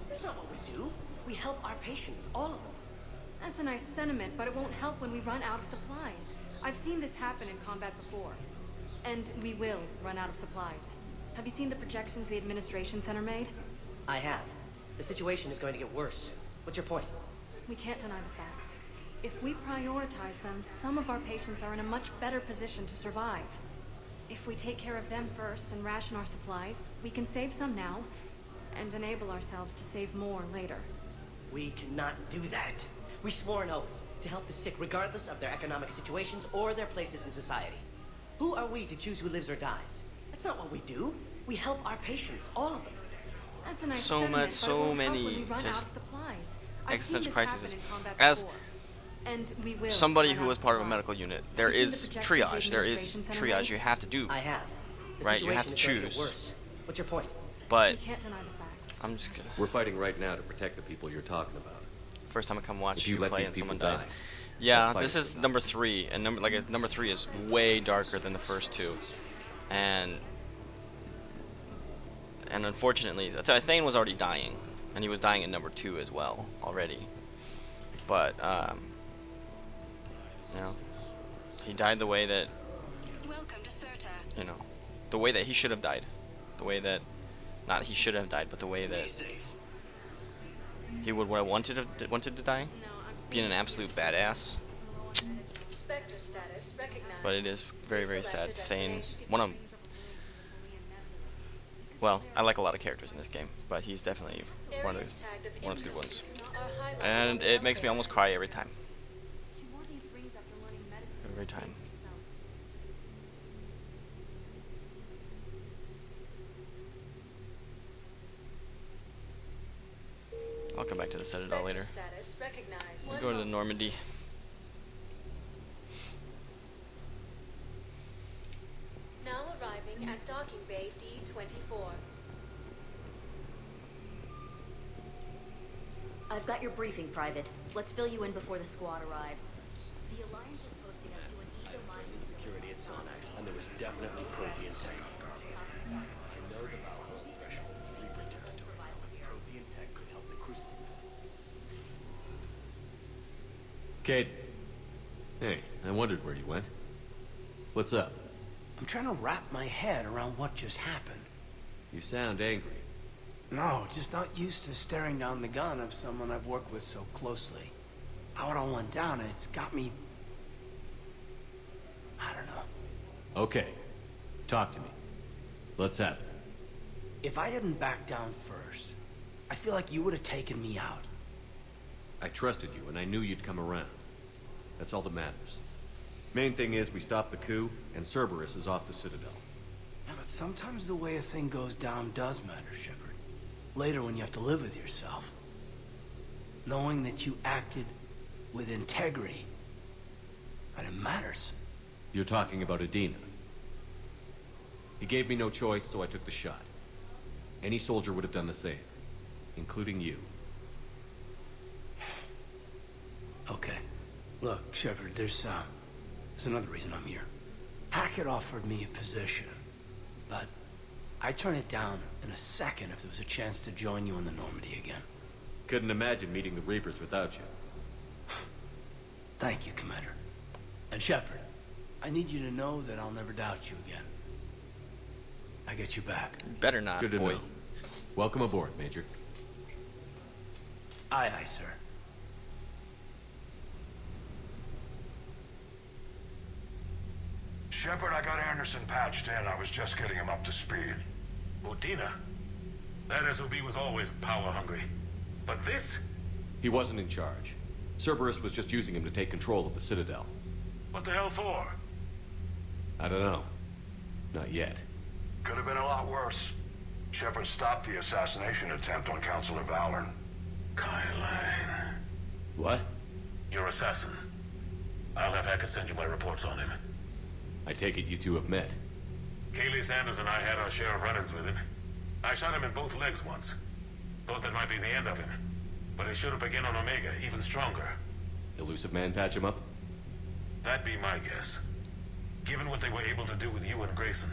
That's not what we do. We help our patients, all of them. That's a nice sentiment, but it won't help when we run out of supplies. I've seen this happen in combat before. And we will run out of supplies. Have you seen the projections the administration center made? I have. The situation is going to get worse. What's your point? We can't deny the facts. If we prioritize them, some of our patients are in a much better position to survive. If we take care of them first and ration our supplies, we can save some now, and enable ourselves to save more later. We cannot do that. We swore an oath to help the sick regardless of their economic situations or their places in society. Who are we to choose who lives or dies? That's That's not what we do. We help our patients, all of them. That's a nice So sentiment, much, but it so won't help many when we run out of just supplies. I've seen existential this crises. happen in combat As before. And we will somebody run who out was of part of a supplies. medical unit, there You seen the is projections triage. the There is administration sent triage away? you have to do. I have. The Right, you have to situation is gonna get choose. worse. What's your point? But You can't deny the facts. I'm just gonna, We're fighting right now to protect the people you're talking about. first time I come watch If you you let play these and someone people dies. die, Yeah, they'll fight this us is number 3, and number 3 is way darker than the first 2, and unfortunately, Thane was already dying, and he was dying in number 2 as well already. But you know, he died the way that the way that he should have died, the way that not he should have died, but the way that he would have wanted to die, being an absolute badass. But it is very, very sad. Thane, well, I like a lot of characters in this game, but he's definitely one of the good ones. And it makes me almost cry every time. Every time. I'll come back to the Citadel later. We'll go to the Normandy. Now arriving at docking bay D-24. I've got your briefing, Private. Let's fill you in before the squad arrives. The Alliance is posting us to an eco-mining Security at Sonax, and there was definitely Prothean tech on guard. I know the Valhalla threshold is Reaper territory, but Prothean tech could help the Crucible. Cade. Hey, I wondered where you went. What's up? I'm trying to wrap my head around what just happened. You sound angry. No, just not used to staring down the gun of someone I've worked with so closely. How it all went down, it's got me... I don't know. Okay. Talk to me. Let's have it. If I hadn't backed down first, I feel like you would have taken me out. I trusted you, and I knew you'd come around. That's all that matters. Main thing is we stopped the coup, and Cerberus is off the Citadel. Yeah, but sometimes the way a thing goes down does matter, Shepard. Later when you have to live with yourself. Knowing that you acted with integrity. And it matters. You're talking about Adina. He gave me no choice, so I took the shot. Any soldier would have done the same. Including you. Okay. Look, Shepard, there's another reason I'm here. Hackett offered me a position, but I'd turn it down in a second if there was a chance to join you in the Normandy again. Couldn't imagine meeting the Reapers without you. Thank you, Commander. And Shepard, I need you to know that I'll never doubt you again. I get you back. Better not, Good to boy. know. Welcome aboard, Major. Aye, aye, sir. Shepard, I got Anderson patched in. I was just getting him up to speed. Udina? That SOB was always power-hungry. But this? He wasn't in charge. Cerberus was just using him to take control of the Citadel. What the hell for? I don't know. Not yet. Could have been a lot worse. Shepard stopped the assassination attempt on Councilor Valorn. Kyle. What? Your assassin. I'll have Hackett send you my reports on him. I take it you two have met. Kaylee Sanders and I had our share of run-ins with him. I shot him in both legs once. Thought that might be the end of him. But he showed up again on Omega, even stronger. Elusive man patch him up? That'd be my guess. Given what they were able to do with you and Grayson,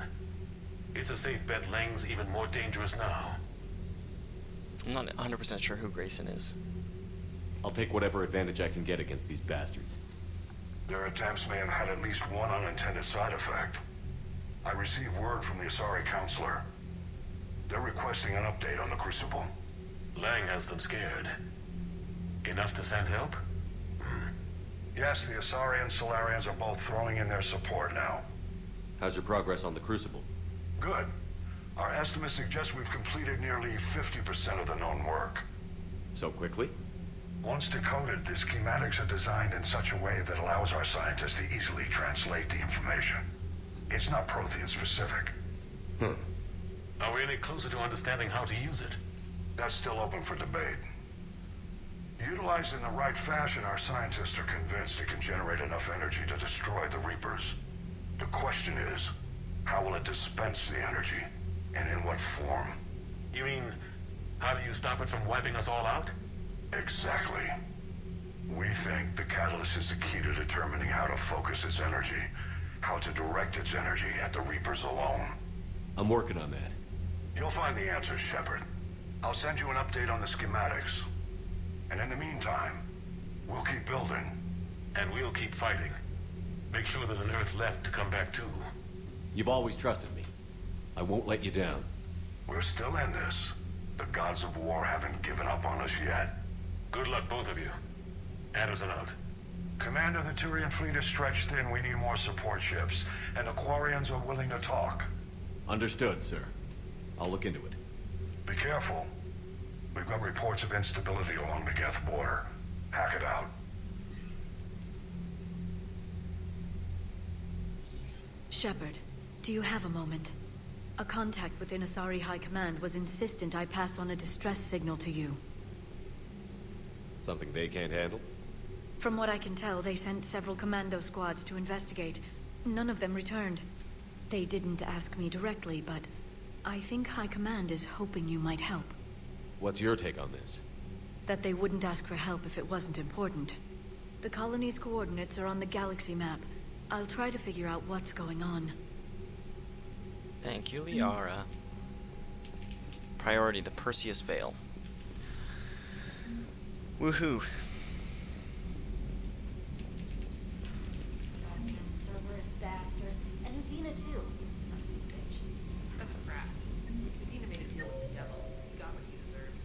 it's a safe bet Lang's even more dangerous now. I'm not 100% sure who Grayson is. I'll take whatever advantage I can get against these bastards. Their attempts may have had at least one unintended side effect. I received word from the Asari Counselor. They're requesting an update on the Crucible. Lang has them scared. Enough to send help? Yes, the Asari and Solarians are both throwing in their support now. How's your progress on the Crucible? Good. Our estimates suggest we've completed nearly 50% of the known work. So quickly? Once decoded, the schematics are designed in such a way that allows our scientists to easily translate the information. It's not Prothean specific. Are we any closer to understanding how to use it? That's still open for debate. Utilized in the right fashion, our scientists are convinced it can generate enough energy to destroy the Reapers. The question is, how will it dispense the energy? And in what form? You mean, how do you stop it from wiping us all out? Exactly. We think the catalyst is the key to determining how to focus its energy, how to direct its energy at the Reapers alone. I'm working on that. You'll find the answers, Shepard. I'll send you an update on the schematics. And in the meantime, we'll keep building. And we'll keep fighting. Make sure there's an Earth left to come back to. You've always trusted me. I won't let you down. We're still in this. The gods of war haven't given up on us yet. Good luck, both of you. Anderson out. Commander, the Turian fleet is stretched thin. We need more support ships. And the Quarians are willing to talk. Understood, sir. I'll look into it. Be careful. We've got reports of instability along the Geth border. Hack it out. Shepard, do you have a moment? A contact within Asari High Command was insistent I pass on a distress signal to you. Something they can't handle? From what I can tell, they sent several commando squads to investigate. None of them returned. They didn't ask me directly, but I think High Command is hoping you might help. What's your take on this? That they wouldn't ask for help if it wasn't important. The colony's coordinates are on the galaxy map. I'll try to figure out what's going on. Thank you, Liara. Priority, the Perseus Veil. Woohoo. Cerberus bastards. And Udina too. Son of a bitch. That's a rat. Udina made a deal with the devil. He got what he deserved.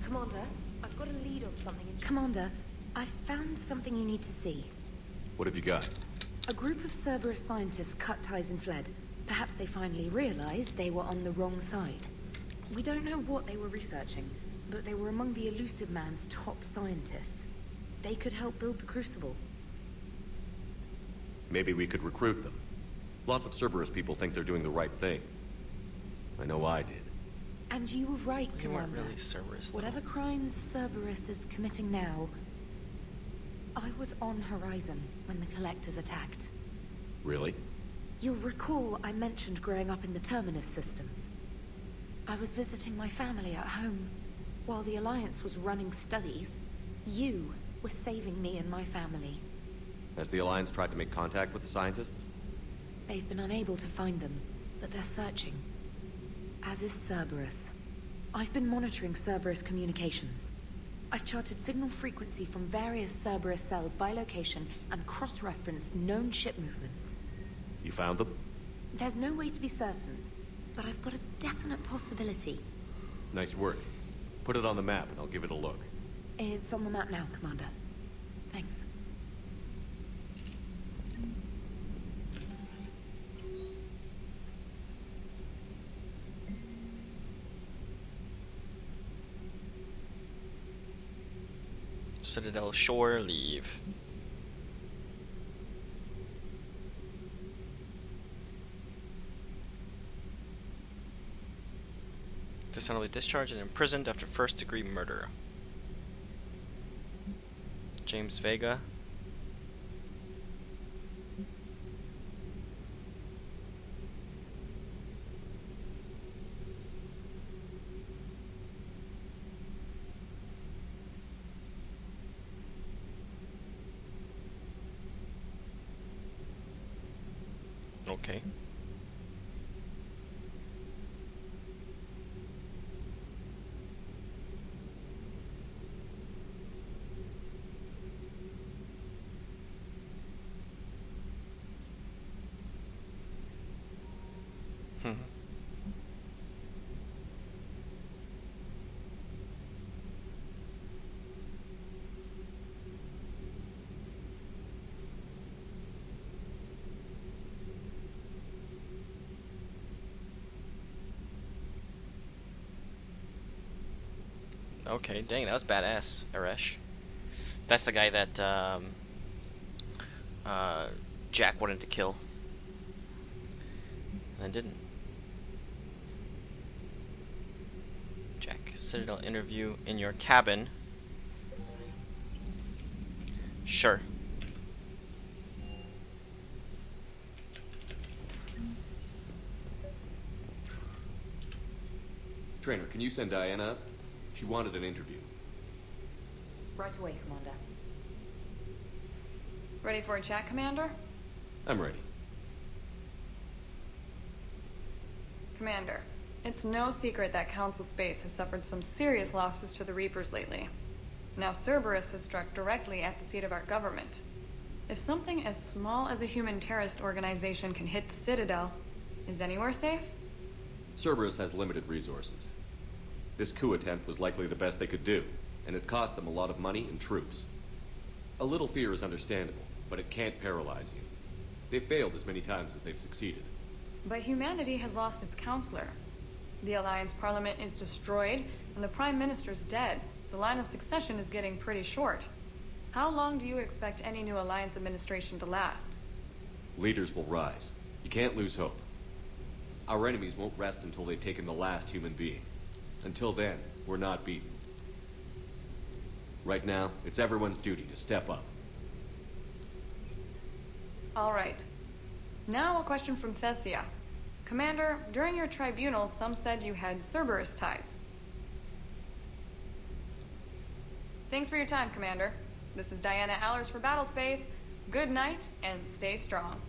Commander, I've got a lead on something. Commander, I've found something you need to see. What have you got? A group of Cerberus scientists cut ties and fled. Perhaps they finally realized they were on the wrong side. We don't know what they were researching, but they were among the Elusive Man's top scientists. They could help build the Crucible. Maybe we could recruit them. Lots of Cerberus people think they're doing the right thing. I know I did. And you were right, You weren't Commander. really Cerberus, though. Whatever crimes Cerberus is committing now, I was on Horizon when the Collectors attacked. Really? You'll recall I mentioned growing up in the Terminus systems. I was visiting my family at home. While the Alliance was running studies, you were saving me and my family. Has the Alliance tried to make contact with the scientists? They've been unable to find them, but they're searching. As is Cerberus. I've been monitoring Cerberus communications. I've charted signal frequency from various Cerberus cells by location and cross-referenced known ship movements. You found them? There's no way to be certain, but I've got a definite possibility. Nice work. Put it on the map and I'll give it a look. It's on the map now, Commander. Thanks. Citadel shore leave. Dishonorably discharged and imprisoned after first-degree murder. James Vega. Okay. Okay, dang, that was badass, Aresh. That's the guy that Jack wanted to kill. And didn't. Jack, Citadel interview in your cabin. Sure. Trainer, can you send Diana up? She wanted an interview. Right away, Commander. Ready for a chat, Commander? I'm ready. Commander, it's no secret that Council Space has suffered some serious losses to the Reapers lately. Now Cerberus has struck directly at the seat of our government. If something as small as a human terrorist organization can hit the Citadel, is anywhere safe? Cerberus has limited resources. This coup attempt was likely the best they could do, and it cost them a lot of money and troops. A little fear is understandable, but it can't paralyze you. They've failed as many times as they've succeeded. But humanity has lost its counselor. The Alliance Parliament is destroyed, and the Prime Minister's dead. The line of succession is getting pretty short. How long do you expect any new Alliance administration to last? Leaders will rise. You can't lose hope. Our enemies won't rest until they've taken the last human being. Until then, we're not beaten. Right now, it's everyone's duty to step up. All right. Now a question from Thessia. Commander, during your tribunal, some said you had Cerberus ties. Thanks for your time, Commander. This is Diana Allers for Battlespace. Good night, and stay strong.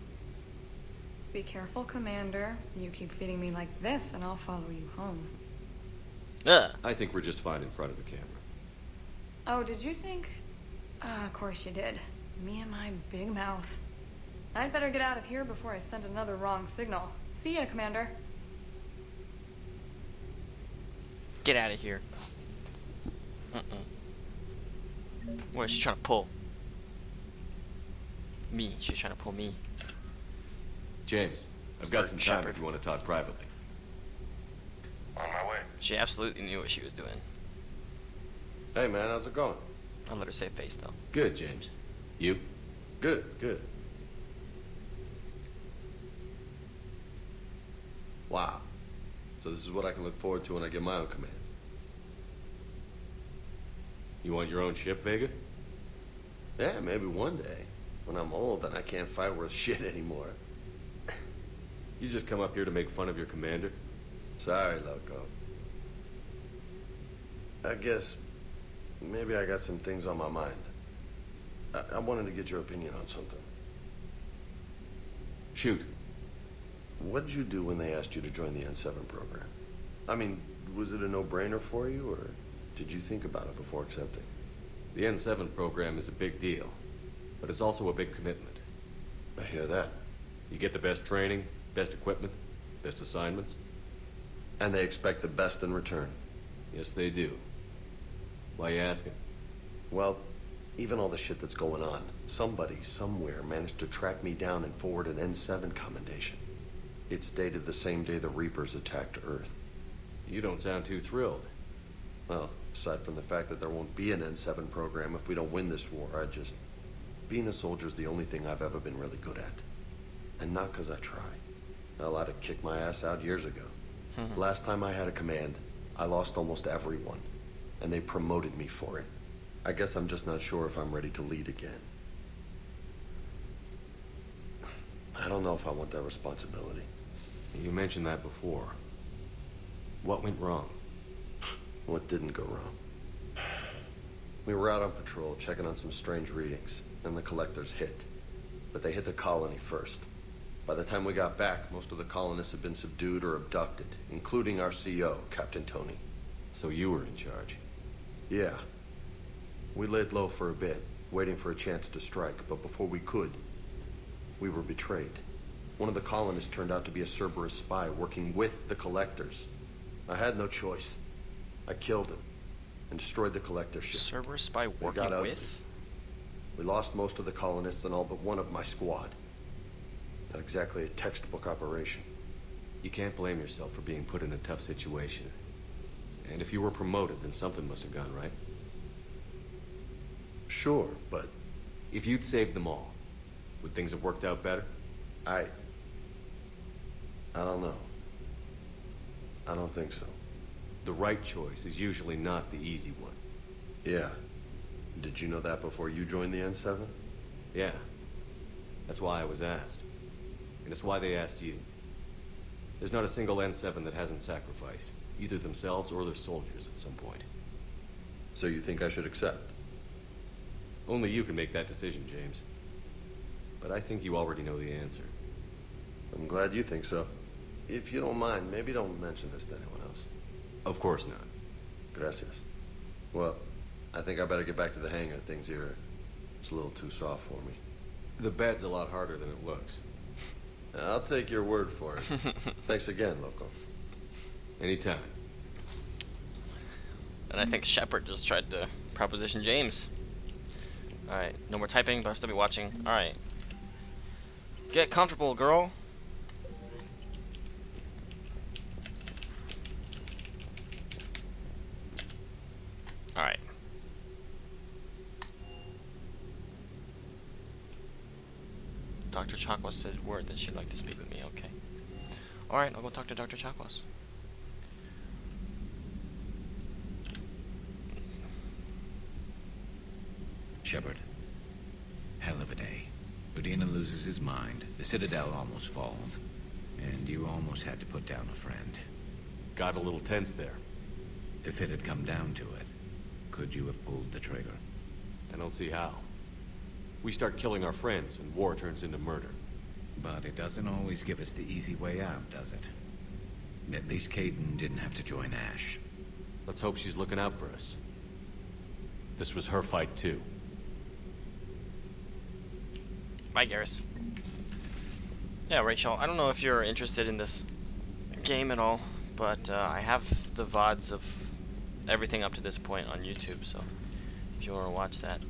Be careful, Commander. You keep feeding me like this, and I'll follow you home. I think we're just fine in front of the camera. Oh, did you think? Of course you did. Me and my big mouth. I'd better get out of here before I send another wrong signal. See ya, Commander. Get out of here. What is she trying to pull? Me. She's trying to pull me. James, I've got some time if you want to talk privately. On my way. She absolutely knew what she was doing. Hey man, how's it going? I'll let her save face though. Good, James. You? Good, good. Wow. So this is what I can look forward to when I get my own command. You want your own ship, Vega? Yeah, maybe one day. When I'm old and I can't fight worth shit anymore. You just come up here to make fun of your commander? Sorry, Loco. I guess maybe I got some things on my mind. I wanted to get your opinion on something. Shoot. What did you do when they asked you to join the N7 program? I mean, was it a no-brainer for you, or did you think about it before accepting? The N7 program is a big deal, but it's also a big commitment. I hear that. You get the best training, best equipment, best assignments. And they expect the best in return. Yes, they do. Why you asking? Well, even all the shit that's going on, somebody somewhere managed to track me down and forward an N7 commendation. It's dated the same day the Reapers attacked Earth. You don't sound too thrilled. Well, aside from the fact that there won't be an N7 program if we don't win this war, being a soldier's the only thing I've ever been really good at. And not because I try. Hell, I'd have kicked my ass out years ago. Last time I had a command, I lost almost everyone. And they promoted me for it. I guess I'm just not sure if I'm ready to lead again. I don't know if I want that responsibility. You mentioned that before. What went wrong? What didn't go wrong? We were out on patrol, checking on some strange readings, and the collectors hit. But they hit the colony first. By the time we got back, most of the colonists had been subdued or abducted, including our CO, Captain Tony. So you were in charge? Yeah. We laid low for a bit, waiting for a chance to strike, but before we could, we were betrayed. One of the colonists turned out to be a Cerberus spy working with the collectors. I had no choice. I killed him and destroyed the collector ship. Cerberus spy working with? We lost most of the colonists and all but one of my squad. Not exactly a textbook operation. You can't blame yourself for being put in a tough situation. And if you were promoted, then something must have gone right. Sure, but... If you'd saved them all, Would things have worked out better? I don't know. I don't think so. The right choice is usually not the easy one. Yeah. Did you know that before you joined the N7? Yeah. That's why I was asked. And it's why they asked you. There's not a single N7 that hasn't sacrificed, either themselves or their soldiers at some point. So you think I should accept? Only you can make that decision, James. But I think you already know the answer. I'm glad you think so. If you don't mind, maybe don't mention this to anyone else. Of course not. Gracias. Well, I think I better get back to the hangar. Things here, it's a little too soft for me. The bed's a lot harder than it looks. I'll take your word for it. Thanks again, Loco. Anytime. And I think Shepard just tried to proposition James. Alright, no more typing, but I'll still be watching. Alright. Get comfortable, girl. Alright. Dr. Chakwas said word that she'd like to speak with me, okay. Alright, I'll go talk to Dr. Chakwas. Shepard. Hell of a day. Udina loses his mind, the Citadel almost falls, and you almost had to put down a friend. Got a little tense there. If it had come down to it, could you have pulled the trigger? I don't see how. We start killing our friends, and war turns into murder. But it doesn't always give us the easy way out, does it? At least Caden didn't have to join Ash. Let's hope she's looking out for us. This was her fight, too. Bye, Garrus. Yeah, Rachel, I don't know if you're interested in this game at all, but I have the VODs of everything up to this point on YouTube, so if you want to watch that,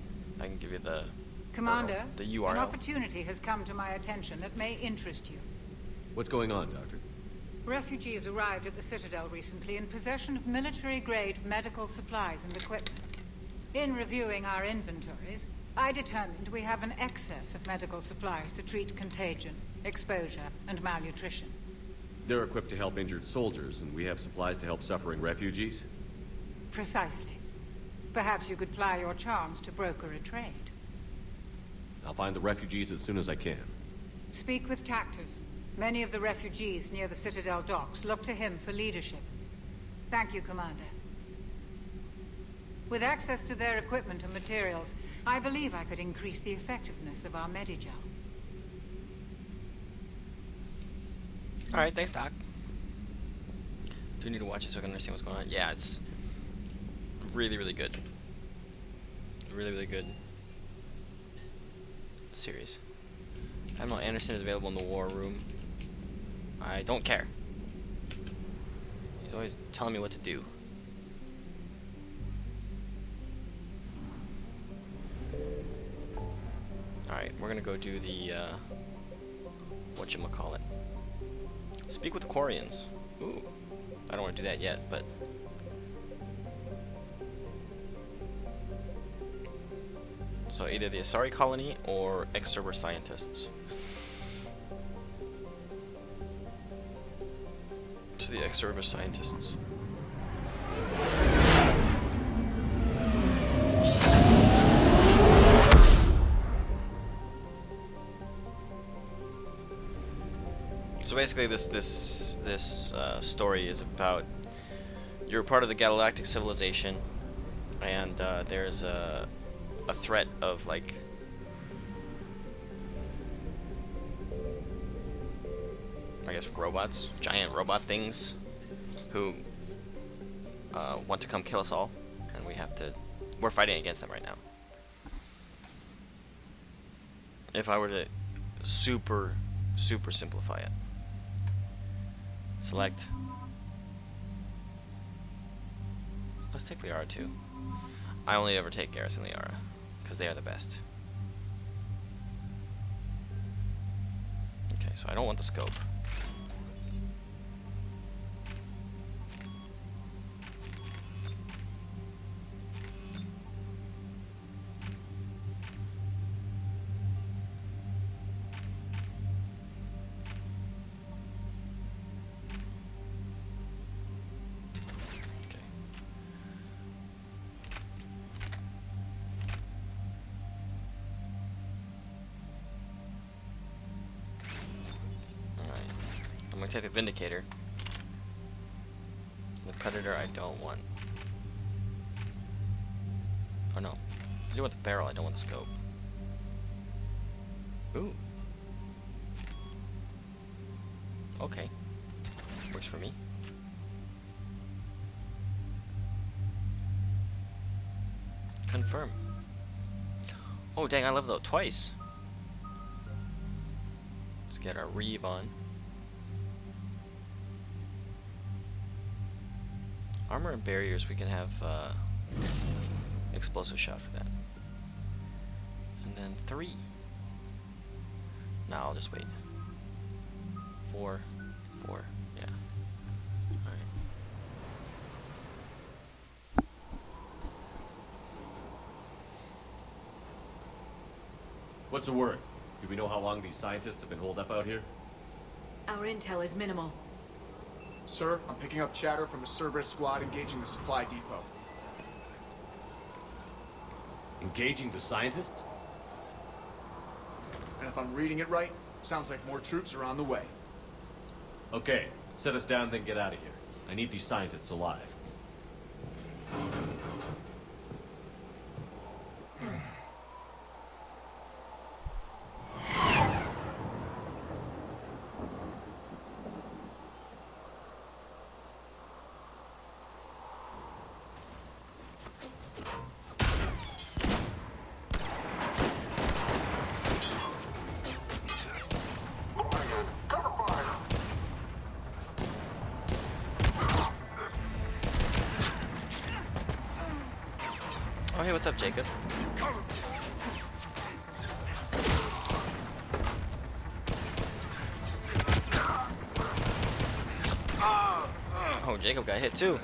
I can give you the Commander, the URL. an opportunity has come to my attention that may interest you. What's going on, Doctor? Refugees arrived at the Citadel recently in possession of military-grade medical supplies and equipment. In reviewing our inventories, I determined we have an excess of medical supplies to treat contagion, exposure, and malnutrition. They're equipped to help injured soldiers, and we have supplies to help suffering refugees? Precisely. Perhaps you could ply your charms to broker a trade. I'll find the refugees as soon as I can. Speak with Tactus. Many of the refugees near the Citadel docks look to him for leadership. Thank you, Commander. With access to their equipment and materials, I believe I could increase the effectiveness of our Medigel. Alright, thanks, Doc. Do need to watch it so I can understand what's going on. Yeah, it's really, really good. Really, really good series. Admiral Anderson is available in the war room. I don't care. He's always telling me what to do. Alright, we're gonna go do the, whatchamacallit. Speak with the Quarians. Ooh. I don't want to do that yet, but... So either the Asari colony or ex-Cerberus scientists. To the ex-Cerberus scientists. So basically, this story is about you're part of the galactic civilization, and there's a threat of like I guess robots, giant robot things, who want to come kill us all, and we're fighting against them right now. If I were to super simplify it. Select. Let's take Liara too. I only ever take Garrus and Liara, because they are the best. Okay, so I don't want the scope. I'm gonna take the Vindicator. The Predator I don't want. Oh no. I do want the barrel, I don't want the scope. Ooh. Okay. Works for me. Confirm. Oh dang, I leveled out twice. Let's get our Reeve on. Armor and barriers, we can have explosive shot for that. And then 3. Now I'll just wait. 4, 4, yeah. Alright. What's the word? Do we know how long these scientists have been holed up out here? Our intel is minimal. Sir, I'm picking up chatter from a Cerberus squad engaging the supply depot. Engaging the scientists? And if I'm reading it right, sounds like more troops are on the way. Okay, set us down, then get out of here. I need these scientists alive. Oh hey, what's up, Jacob? Oh, Jacob got hit too.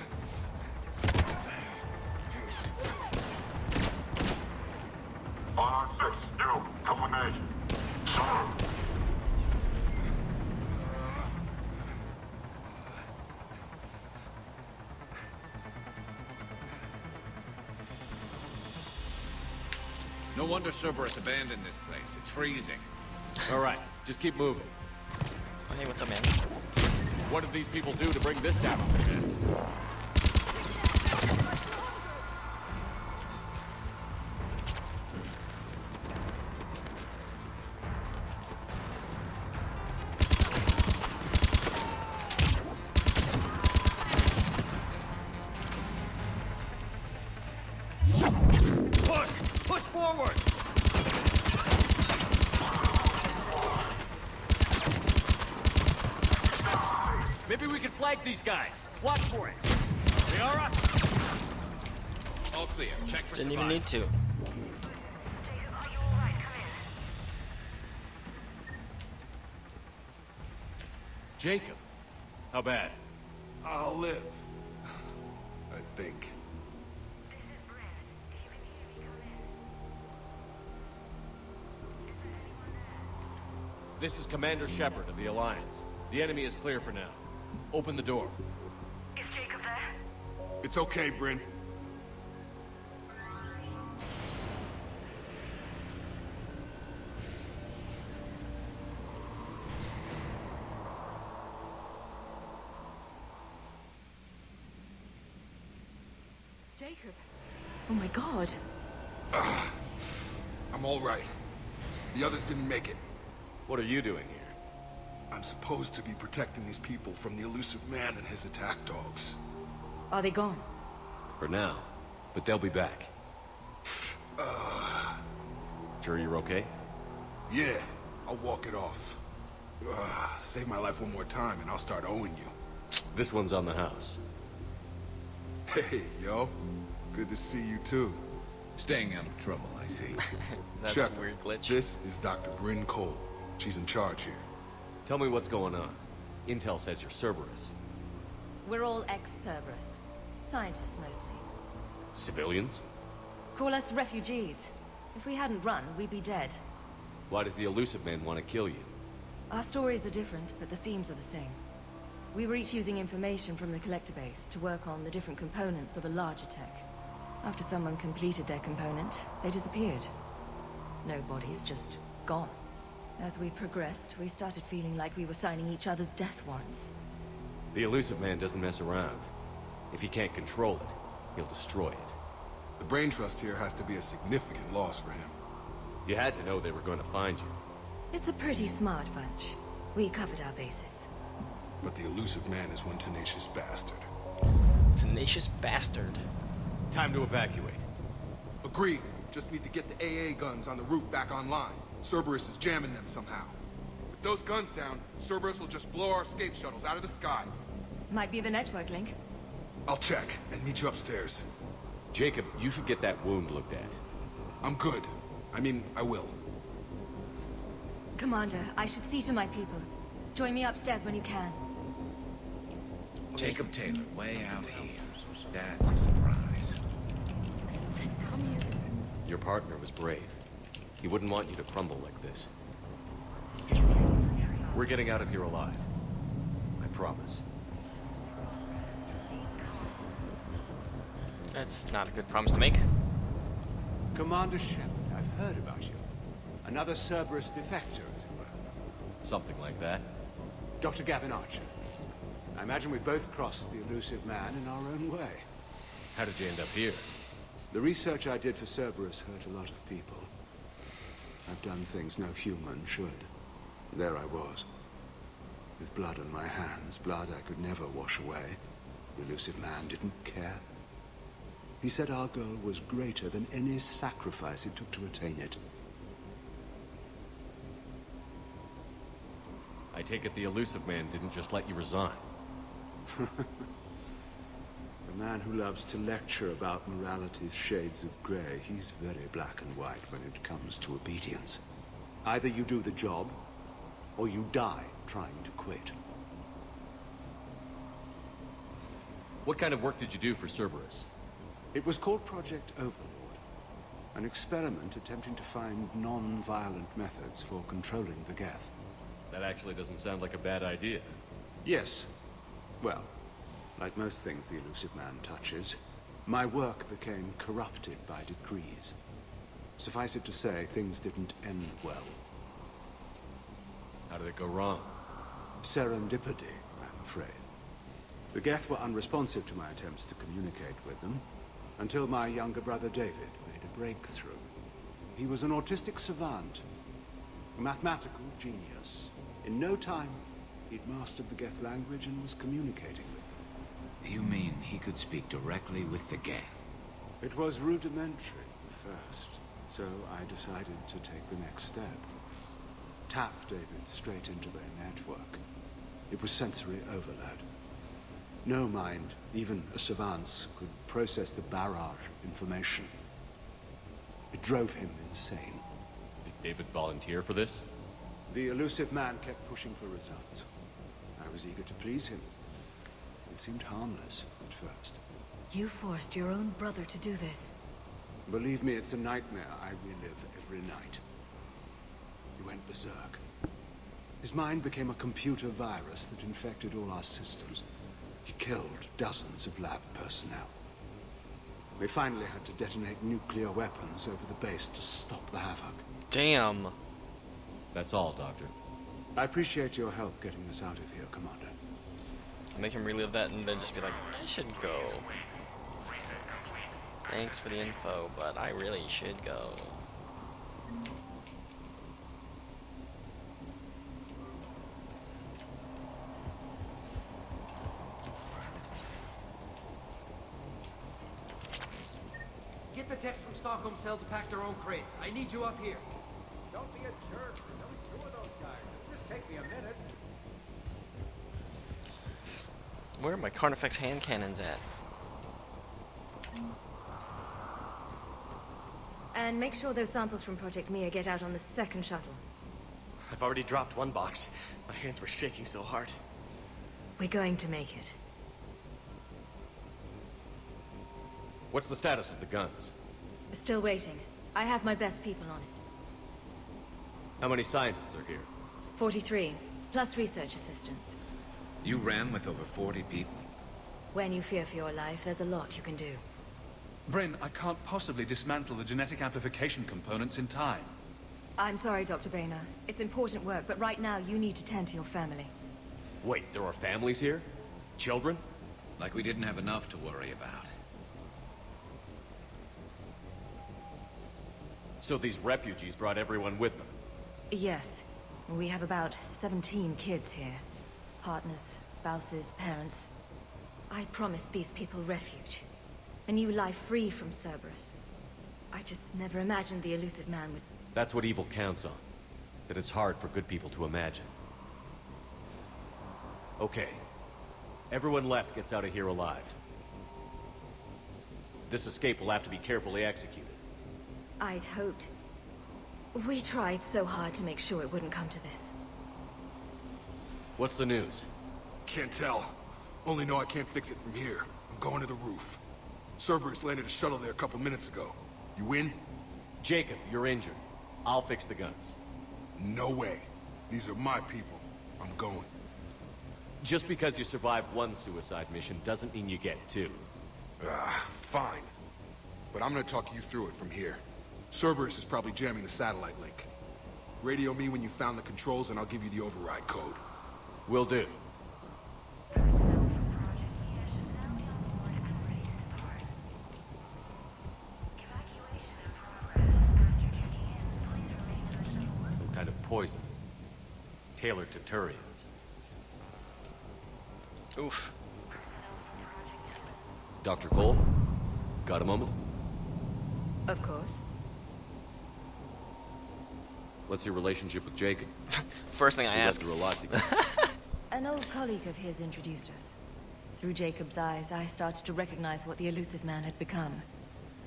On 6, you, combination. No wonder Cerberus abandoned this place. It's freezing. All right, just keep moving. Oh hey, what's up, man? What did these people do to bring this down on their heads? Push forward! Maybe we can flank these guys. Watch for it. Liara? All clear. Check for Didn't even need to. Jacob. How bad? I'll live. I think. This is Commander Shepard of the Alliance. The enemy is clear for now. Open the door. Is Jacob there? It's okay, Bryn. Jacob. Oh my god. I'm all right. The others didn't make it. What are you doing here? I'm supposed to be protecting these people from the elusive man and his attack dogs. Are they gone? For now. But they'll be back. Sure you're okay? Yeah, I'll walk it off. Save my life one more time and I'll start owing you. This one's on the house. Hey, yo. Good to see you too. Staying out of trouble, I see. That's Shepard, a weird glitch. This is Dr. Bryn Cole. She's in charge here. Tell me what's going on. Intel says you're Cerberus. We're all ex-Cerberus. Scientists, mostly. Civilians? Call us refugees. If we hadn't run, we'd be dead. Why does the elusive man want to kill you? Our stories are different, but the themes are the same. We were each using information from the collector base to work on the different components of a larger tech. After someone completed their component, they disappeared. No bodies, just gone. As we progressed, we started feeling like we were signing each other's death warrants. The elusive man doesn't mess around. If he can't control it, he'll destroy it. The brain trust here has to be a significant loss for him. You had to know they were going to find you. It's a pretty smart bunch. We covered our bases. But the elusive man is one tenacious bastard. Tenacious bastard. Time to evacuate. Agreed. Just need to get the AA guns on the roof back online. Cerberus is jamming them somehow. With those guns down, Cerberus will just blow our escape shuttles out of the sky. Might be the network link. I'll check and meet you upstairs. Jacob, you should get that wound looked at. I'm good. I mean, I will. Commander, I should see to my people. Join me upstairs when you can. Jacob Taylor, way out here. That's a surprise. Your partner was brave. He wouldn't want you to crumble like this. We're getting out of here alive. I promise. That's not a good promise to make. Commander Shepard, I've heard about you. Another Cerberus defector, as it were. Something like that. Dr. Gavin Archer. I imagine we both crossed the elusive man in our own way. How did you end up here? The research I did for Cerberus hurt a lot of people. I've done things no human should. There I was. With blood on my hands, blood I could never wash away. The elusive man didn't care. He said our goal was greater than any sacrifice it took to attain it. I take it the elusive man didn't just let you resign. A man who loves to lecture about morality's shades of grey, he's very black and white when it comes to obedience. Either you do the job, or you die trying to quit. What kind of work did you do for Cerberus? It was called Project Overlord. An experiment attempting to find non-violent methods for controlling the Geth. That actually doesn't sound like a bad idea. Yes. Well, like most things the elusive man touches, my work became corrupted by decrees. Suffice it to say, things didn't end well. How did it go wrong? Serendipity, I'm afraid. The Geth were unresponsive to my attempts to communicate with them, until my younger brother David made a breakthrough. He was an autistic savant, a mathematical genius. In no time, he'd mastered the Geth language and was communicating with them. You mean he could speak directly with the Geth? It was rudimentary at first, so I decided to take the next step. Tap David straight into their network. It was sensory overload. No mind, even a savant's, could process the barrage information. It drove him insane. Did David volunteer for this? The elusive man kept pushing for results. I was eager to please him. It seemed harmless at first. You forced your own brother to do this. Believe me, it's a nightmare I relive every night. He went berserk. His mind became a computer virus that infected all our systems. He killed dozens of lab personnel. They finally had to detonate nuclear weapons over the base to stop the havoc. Damn. That's all, Doctor. I appreciate your help getting us out of here, Commander. Make him relive that and then just be like, I should go. Thanks for the info, but I really should go. Get the techs from Stockholm Cell to pack their own crates. I need you up here. Don't be a jerk. There's only two of those guys. It'll just take me a minute. Where are my Carnifex hand cannons at? And make sure those samples from Project Mia get out on the second shuttle. I've already dropped one box. My hands were shaking so hard. We're going to make it. What's the status of the guns? Still waiting. I have my best people on it. How many scientists are here? 43, plus research assistants. You ran with over 40 people? When you fear for your life, there's a lot you can do. Bryn, I can't possibly dismantle the genetic amplification components in time. I'm sorry, Dr. Boehner. It's important work, but right now you need to tend to your family. Wait, there are families here? Children? Like we didn't have enough to worry about. So these refugees brought everyone with them? Yes. We have about 17 kids here. Partners, spouses, parents. I promised these people refuge. A new life free from Cerberus. I just never imagined the elusive man would... That's what evil counts on. That it's hard for good people to imagine. Okay. Everyone left gets out of here alive. This escape will have to be carefully executed. I'd hoped. We tried so hard to make sure it wouldn't come to this. What's the news? Can't tell. Only know I can't fix it from here. I'm going to the roof. Cerberus landed a shuttle there a couple minutes ago. You in? Jacob, you're injured. I'll fix the guns. No way. These are my people. I'm going. Just because you survived one suicide mission doesn't mean you get two. Fine. But I'm gonna talk you through it from here. Cerberus is probably jamming the satellite link. Radio me when you found the controls and I'll give you the override code. Will do. Some kind of poison. Tailored to Turians. Oof. Dr. Cole? Got a moment? Of course. What's your relationship with Jacob? First thing I ask. Through a lot together. An old colleague of his introduced us. Through Jacob's eyes, I started to recognize what the elusive man had become.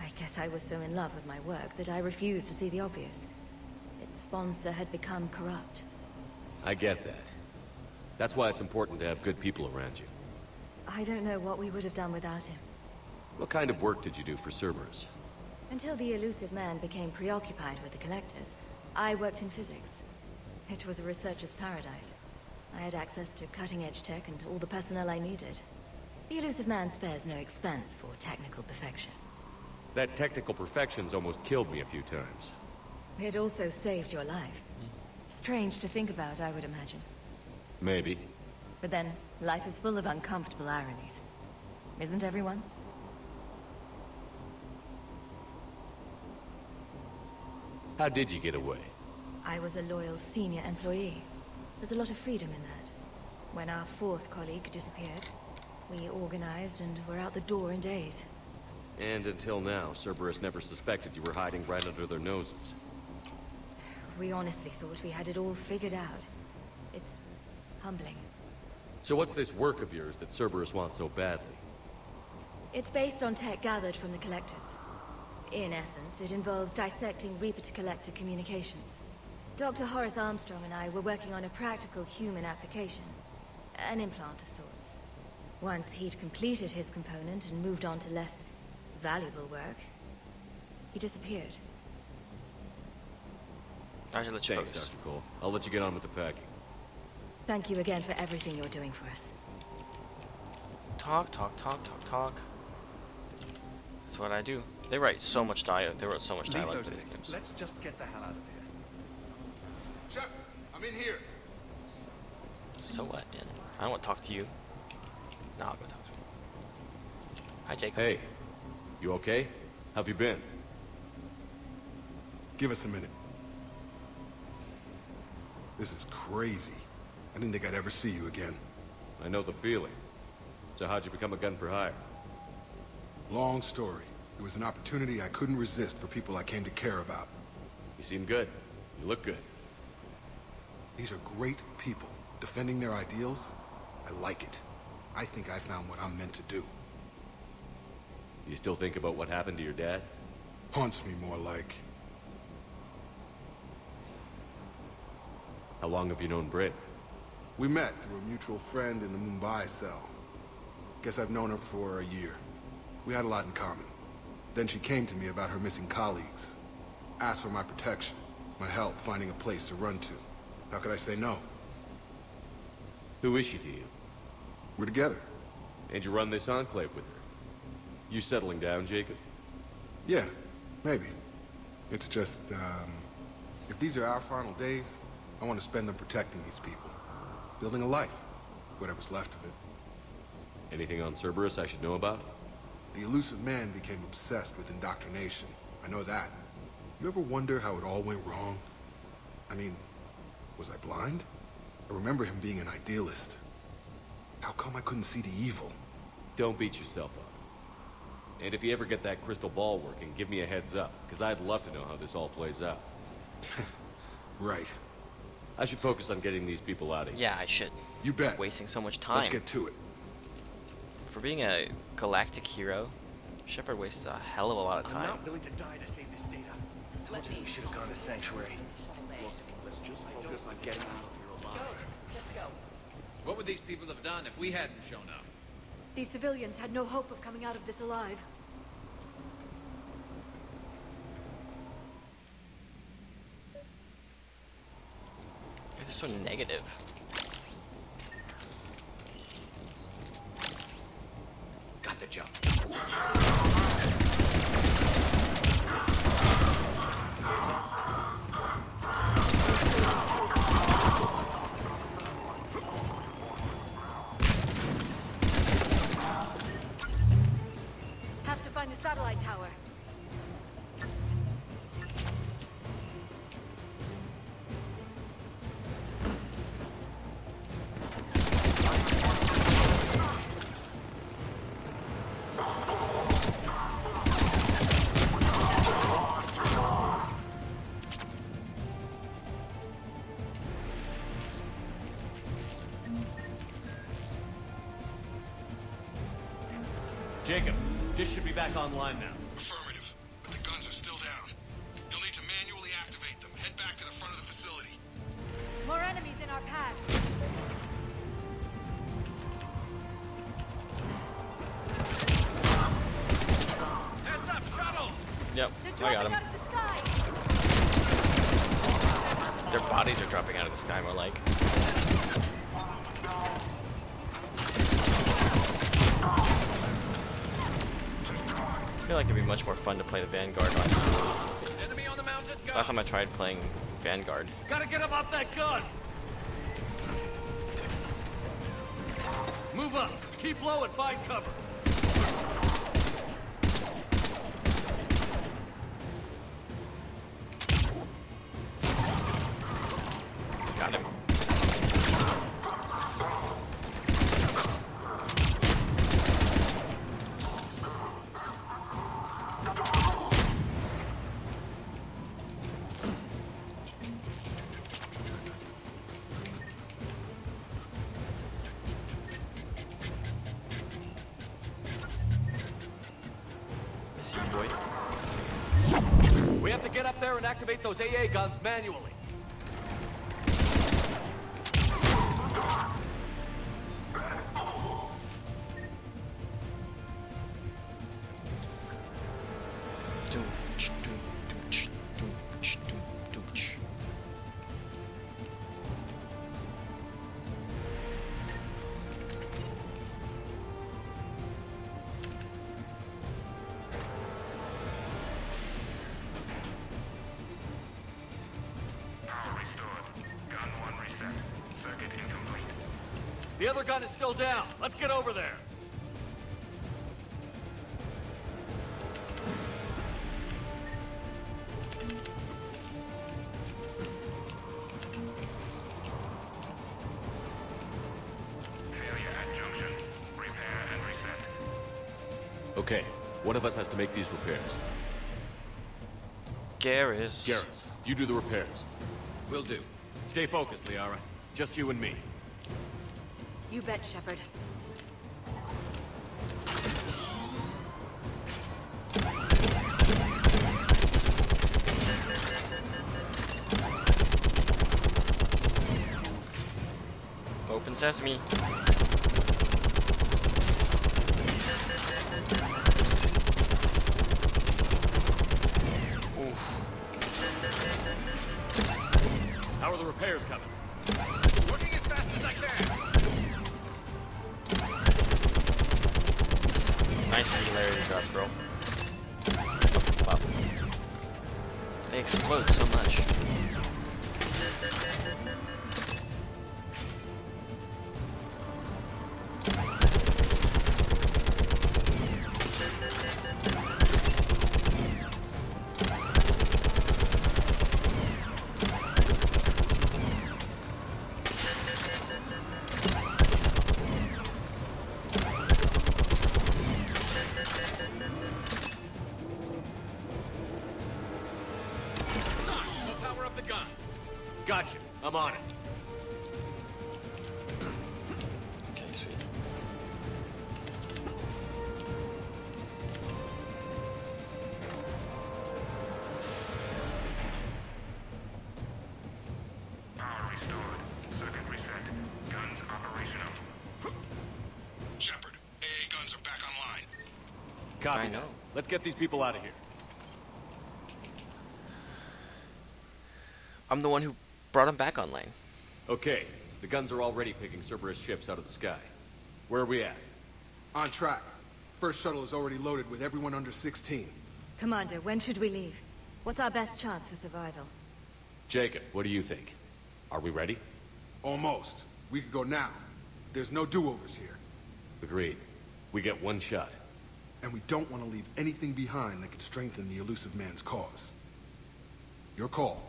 I guess I was so in love with my work that I refused to see the obvious. Its sponsor had become corrupt. I get that. That's why it's important to have good people around you. I don't know what we would have done without him. What kind of work did you do for Cerberus? Until the elusive man became preoccupied with the collectors, I worked in physics. It was a researcher's paradise. I had access to cutting-edge tech and all the personnel I needed. The elusive man spares no expense for technical perfection. That technical perfection's almost killed me a few times. It also saved your life. Strange to think about, I would imagine. Maybe. But then, life is full of uncomfortable ironies. Isn't everyone's? How did you get away? I was a loyal senior employee. There's a lot of freedom in that. When our fourth colleague disappeared, we organized and were out the door in days. And until now, Cerberus never suspected you were hiding right under their noses. We honestly thought we had it all figured out. It's humbling. So what's this work of yours that Cerberus wants so badly? It's based on tech gathered from the collectors. In essence, it involves dissecting Reaper-to-Collector communications. Dr. Horace Armstrong and I were working on a practical human application. An implant of sorts. Once he'd completed his component and moved on to less valuable work, he disappeared. I should let you Thanks, focus. Dr. Cole. I'll let you get on with the packing. Thank you again for everything you're doing for us. Talk, talk, talk, talk, talk. That's what I do. They write so much dialogue. They wrote so much dialogue for these games. Let's just get the hell out of here. Shep, I'm in here. So what, man? I don't want to talk to you. No, I'll go talk to you. Hi, Jake. Hey, you okay? How've you been? Give us a minute. This is crazy. I didn't think I'd ever see you again. I know the feeling. So how'd you become a gun for hire? Long story. It was an opportunity I couldn't resist for people I came to care about. You seem good. You look good. These are great people. Defending their ideals, I like it. I think I found what I'm meant to do. You still think about what happened to your dad? Haunts me more like. How long have you known Britt? We met through a mutual friend in the Mumbai cell. Guess I've known her for a year. We had a lot in common. Then she came to me about her missing colleagues. Asked for my protection, my help finding a place to run to. How could I say no? Who is she to you? We're together. And you run this enclave with her? You settling down, Jacob? Yeah, maybe. It's just, If these are our final days, I want to spend them protecting these people. Building a life. Whatever's left of it. Anything on Cerberus I should know about? The elusive man became obsessed with indoctrination. I know that. You ever wonder how it all went wrong? I mean, was I blind? I remember him being an idealist. How come I couldn't see the evil? Don't beat yourself up. And if you ever get that crystal ball working, give me a heads up, because I'd love to know how this all plays out. Right. I should focus on getting these people out of here. Yeah, I should. You bet. Wasting so much time. Let's get to it. For being a galactic hero, Shepard wastes a hell of a lot of time. I'm not willing to die to save this data. Told you we should have gone to Sanctuary. Look, let's just focus on getting out of here alive. Just go. What would these people have done if we hadn't shown up? These civilians had no hope of coming out of this alive. They're so negative. Got the jump. Have to find the satellite tower. Jacob, dish should be back online now. Affirmative. But the guns are still down. You'll need to manually activate them. Head back to the front of the facility. More enemies in our path. Heads up, shuttle! Yep, I got him. Out of the sky. Their bodies are dropping out of the sky, more like. I feel like it'd be much more fun to play the Vanguard on. Enemy on the mountain, go! Last time I tried playing Vanguard. Gotta get him off that gun! Move up! Keep low and find cover! Got him. I see you, boy. We have to get up there and activate those AA guns manually. The other gun is still down. Let's get over there. Failure at junction. Repair and reset. Okay, one of us has to make these repairs. Garrus. Garrus, you do the repairs. Will do. Stay focused, Liara. Just you and me. You bet, Shepard. Open sesame. Oof. How are the repairs coming? Working as fast as I can! Nice celerity drop, bro. Wow. They explode so much. I'm on it. Okay, sweet. Power restored. Circuit reset. Guns operational. Shepard, AA guns are back online. Copy. I know. Let's get these people out of here. I'm the one who brought him back online. Okay, the guns are already picking Cerberus ships out of the sky. Where are we at? On track. First shuttle is already loaded with everyone under 16. Commander, when should we leave? What's our best chance for survival? Jacob, what do you think? Are we ready? Almost. We could go now. There's no do-overs here. Agreed. We get one shot. And we don't want to leave anything behind that could strengthen the elusive man's cause. Your call.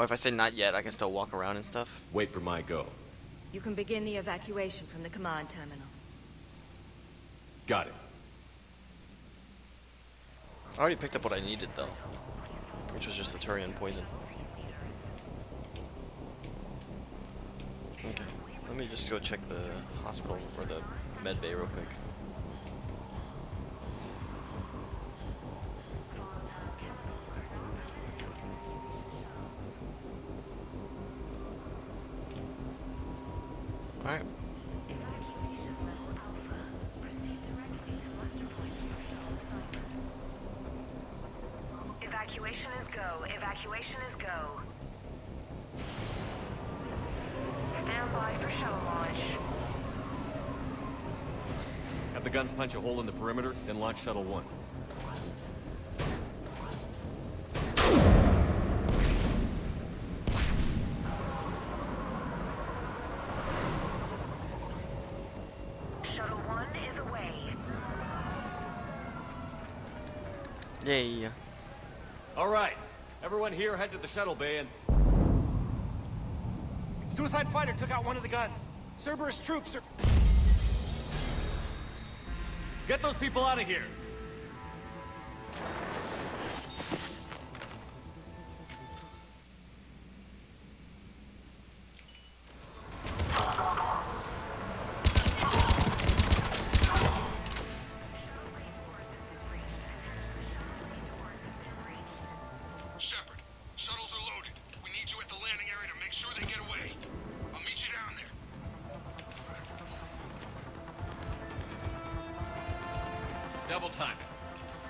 Oh, if I say not yet, I can still walk around and stuff? Wait for my go. You can begin the evacuation from the command terminal. Got it. I already picked up what I needed, though. Which was just the Turian poison. Okay. Let me just go check the hospital or the med bay real quick. Alright. Evacuation is go. Evacuation is go. Stand by for shuttle launch. Have the guns punch a hole in the perimeter, then launch Shuttle 1. Shuttle 1 is away. Yay. All right. Everyone here head to the shuttle bay and... Suicide fighter took out one of the guns. Cerberus troops are... Get those people out of here! Shepard, shuttles are loaded. We need you at the landing area to make sure they get away. I'll meet you down there. Double time it.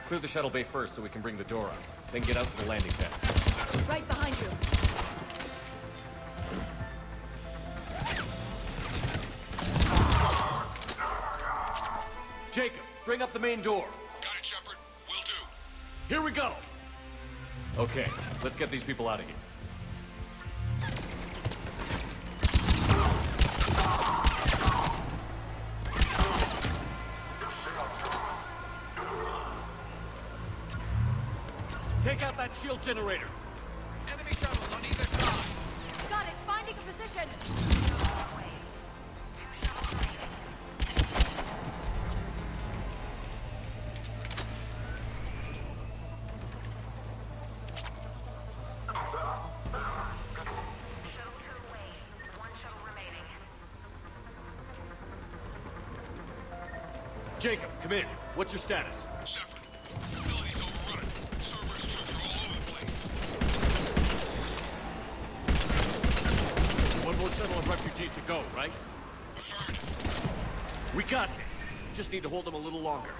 Clear the shuttle bay first so we can bring the door up. Then get out to the landing pad. Right behind you. Jacob, bring up the main door. Got it, Shepard. Will do. Here we go! Okay, let's get these people out of here. Take out that shield generator. Enemy shuttles on either side. Got it. Finding a position. Jacob, come in. What's your status? Shepard, facility's overrun. Cerberus troops are all over the place. One more shuttle of refugees to go, right? Affirmative. We got this. Just need to hold them a little longer.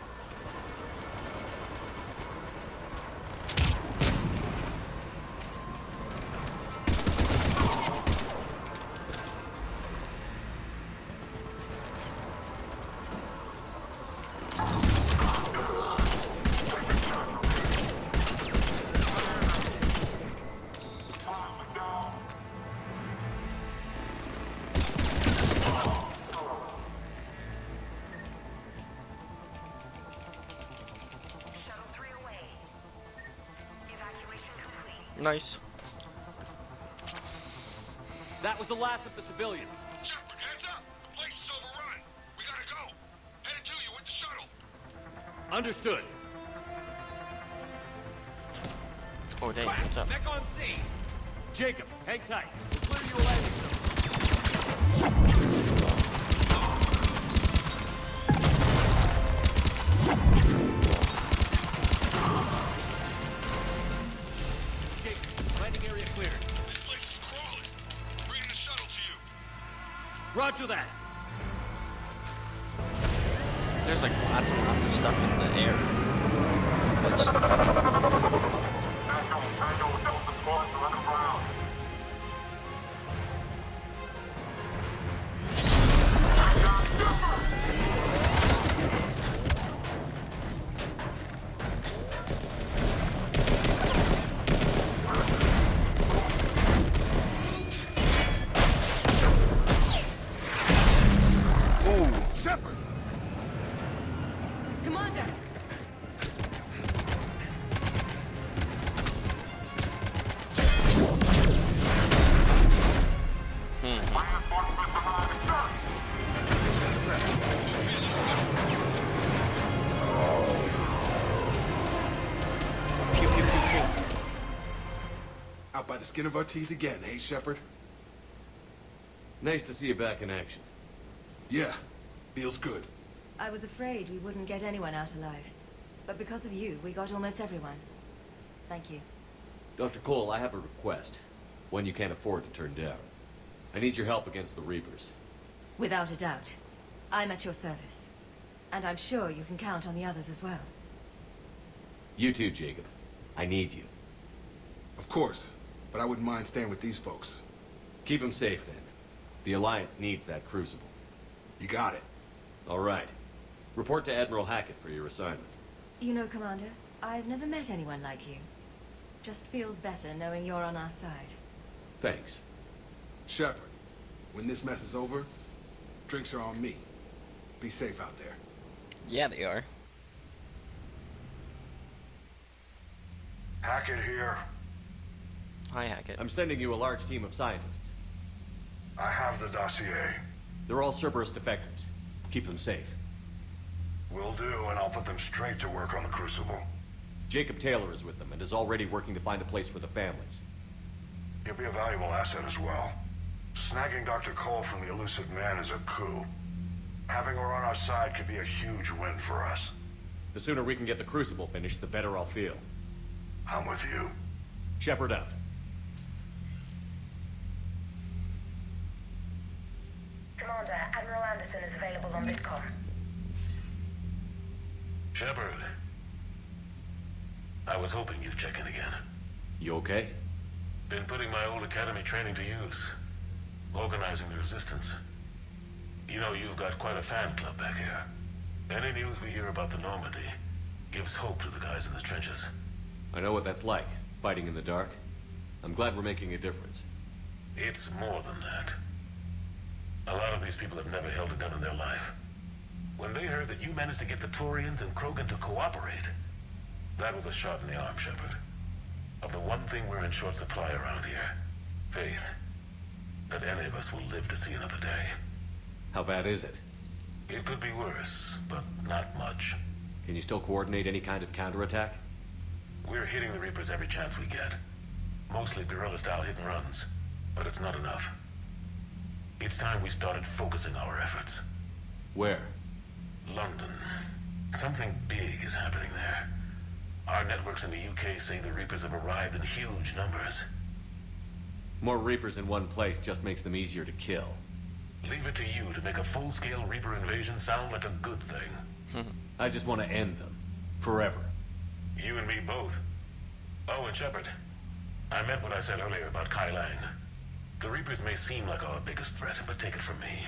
Nice. That was the last of the civilians. Shepard, heads up! The place is overrun. We gotta go. Headed to you with the shuttle. Understood. Oh, dang, what's up? Mech on scene. Jacob, hang tight. We'll clear you a landing zone. Jacob, landing area cleared. This place is crawling. Bringing the shuttle to you. Roger that. There's like lots and lots of stuff in the air. Some glitch stuff. Shepard! Commander! Pew, pew, pew, pew. Out by the skin of our teeth again, hey, Shepard? Nice to see you back in action. Yeah, feels good. I was afraid we wouldn't get anyone out alive. But because of you, we got almost everyone. Thank you. Dr. Cole, I have a request. One you can't afford to turn down. I need your help against the Reapers. Without a doubt. I'm at your service. And I'm sure you can count on the others as well. You too, Jacob. I need you. Of course, but I wouldn't mind staying with these folks. Keep them safe, then. The Alliance needs that crucible. You got it. All right. Report to Admiral Hackett for your assignment. You know, Commander, I've never met anyone like you. Just feel better knowing you're on our side. Thanks. Shepard, when this mess is over, drinks are on me. Be safe out there. Yeah, they are. Hackett here. Hi, Hackett. I'm sending you a large team of scientists. I have the dossier. They're all Cerberus defectors. Keep them safe. Will do, and I'll put them straight to work on the Crucible. Jacob Taylor is with them and is already working to find a place for the families. He'll be a valuable asset as well. Snagging Dr. Cole from the elusive man is a coup. Having her on our side could be a huge win for us. The sooner we can get the Crucible finished, the better I'll feel. I'm with you. Shepard out. Commander, Admiral Anderson is available on Vidcom. Shepard. I was hoping you'd check in again. You okay? Been putting my old academy training to use. Organizing the resistance. You know, you've got quite a fan club back here. Any news we hear about the Normandy gives hope to the guys in the trenches. I know what that's like, fighting in the dark. I'm glad we're making a difference. It's more than that. A lot of these people have never held a gun in their life. When they heard that you managed to get the Turians and Krogan to cooperate, that was a shot in the arm, Shepard. Of the one thing we're in short supply around here, faith. That any of us will live to see another day. How bad is it? It could be worse, but not much. Can you still coordinate any kind of counterattack? We're hitting the Reapers every chance we get. Mostly guerrilla-style hit-and-runs, but it's not enough. It's time we started focusing our efforts. Where? London. Something big is happening there. Our networks in the UK say the Reapers have arrived in huge numbers. More Reapers in one place just makes them easier to kill. Leave it to you to make a full-scale Reaper invasion sound like a good thing. I just want to end them. Forever. You and me both. Oh, and Shepard. I meant what I said earlier about Kai Lang. The Reapers may seem like our biggest threat, but take it from me.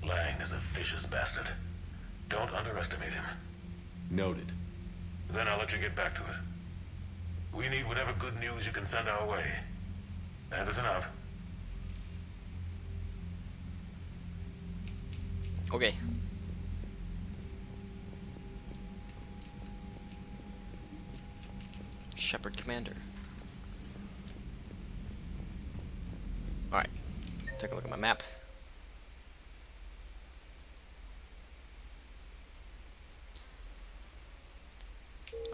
Lang is a vicious bastard. Don't underestimate him. Noted. Then I'll let you get back to it. We need whatever good news you can send our way. Anderson out. Okay. Shepard Commander. Alright. Take a look at my map.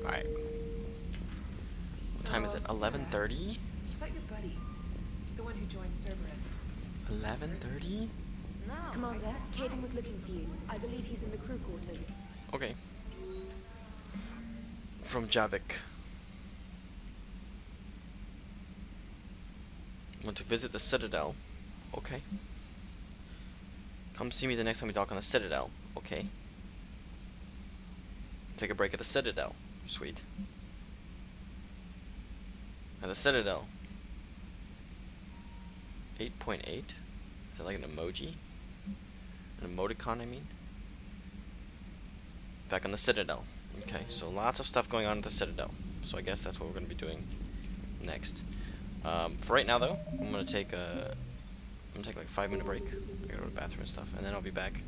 Alright. What time is it? 11:30? About your buddy, the one who joined Cerberus. 11:30? Commander, Caden was looking for you. I believe he's in the crew quarters. Okay. From Javik. Want to visit the Citadel? Okay. Come see me the next time we dock on the Citadel. Okay. Take a break at the Citadel. Sweet. At the Citadel. 8.8? Is that like an emoji? An emoticon, I mean? Back on the Citadel. Okay, so lots of stuff going on at the Citadel. So I guess that's what we're going to be doing next. For right now, though, I'm gonna take like a 5-minute break. I gotta go to the bathroom and stuff, and then I'll be back.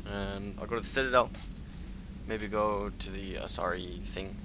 And I'll go to the Citadel. Maybe go to the Asari thing.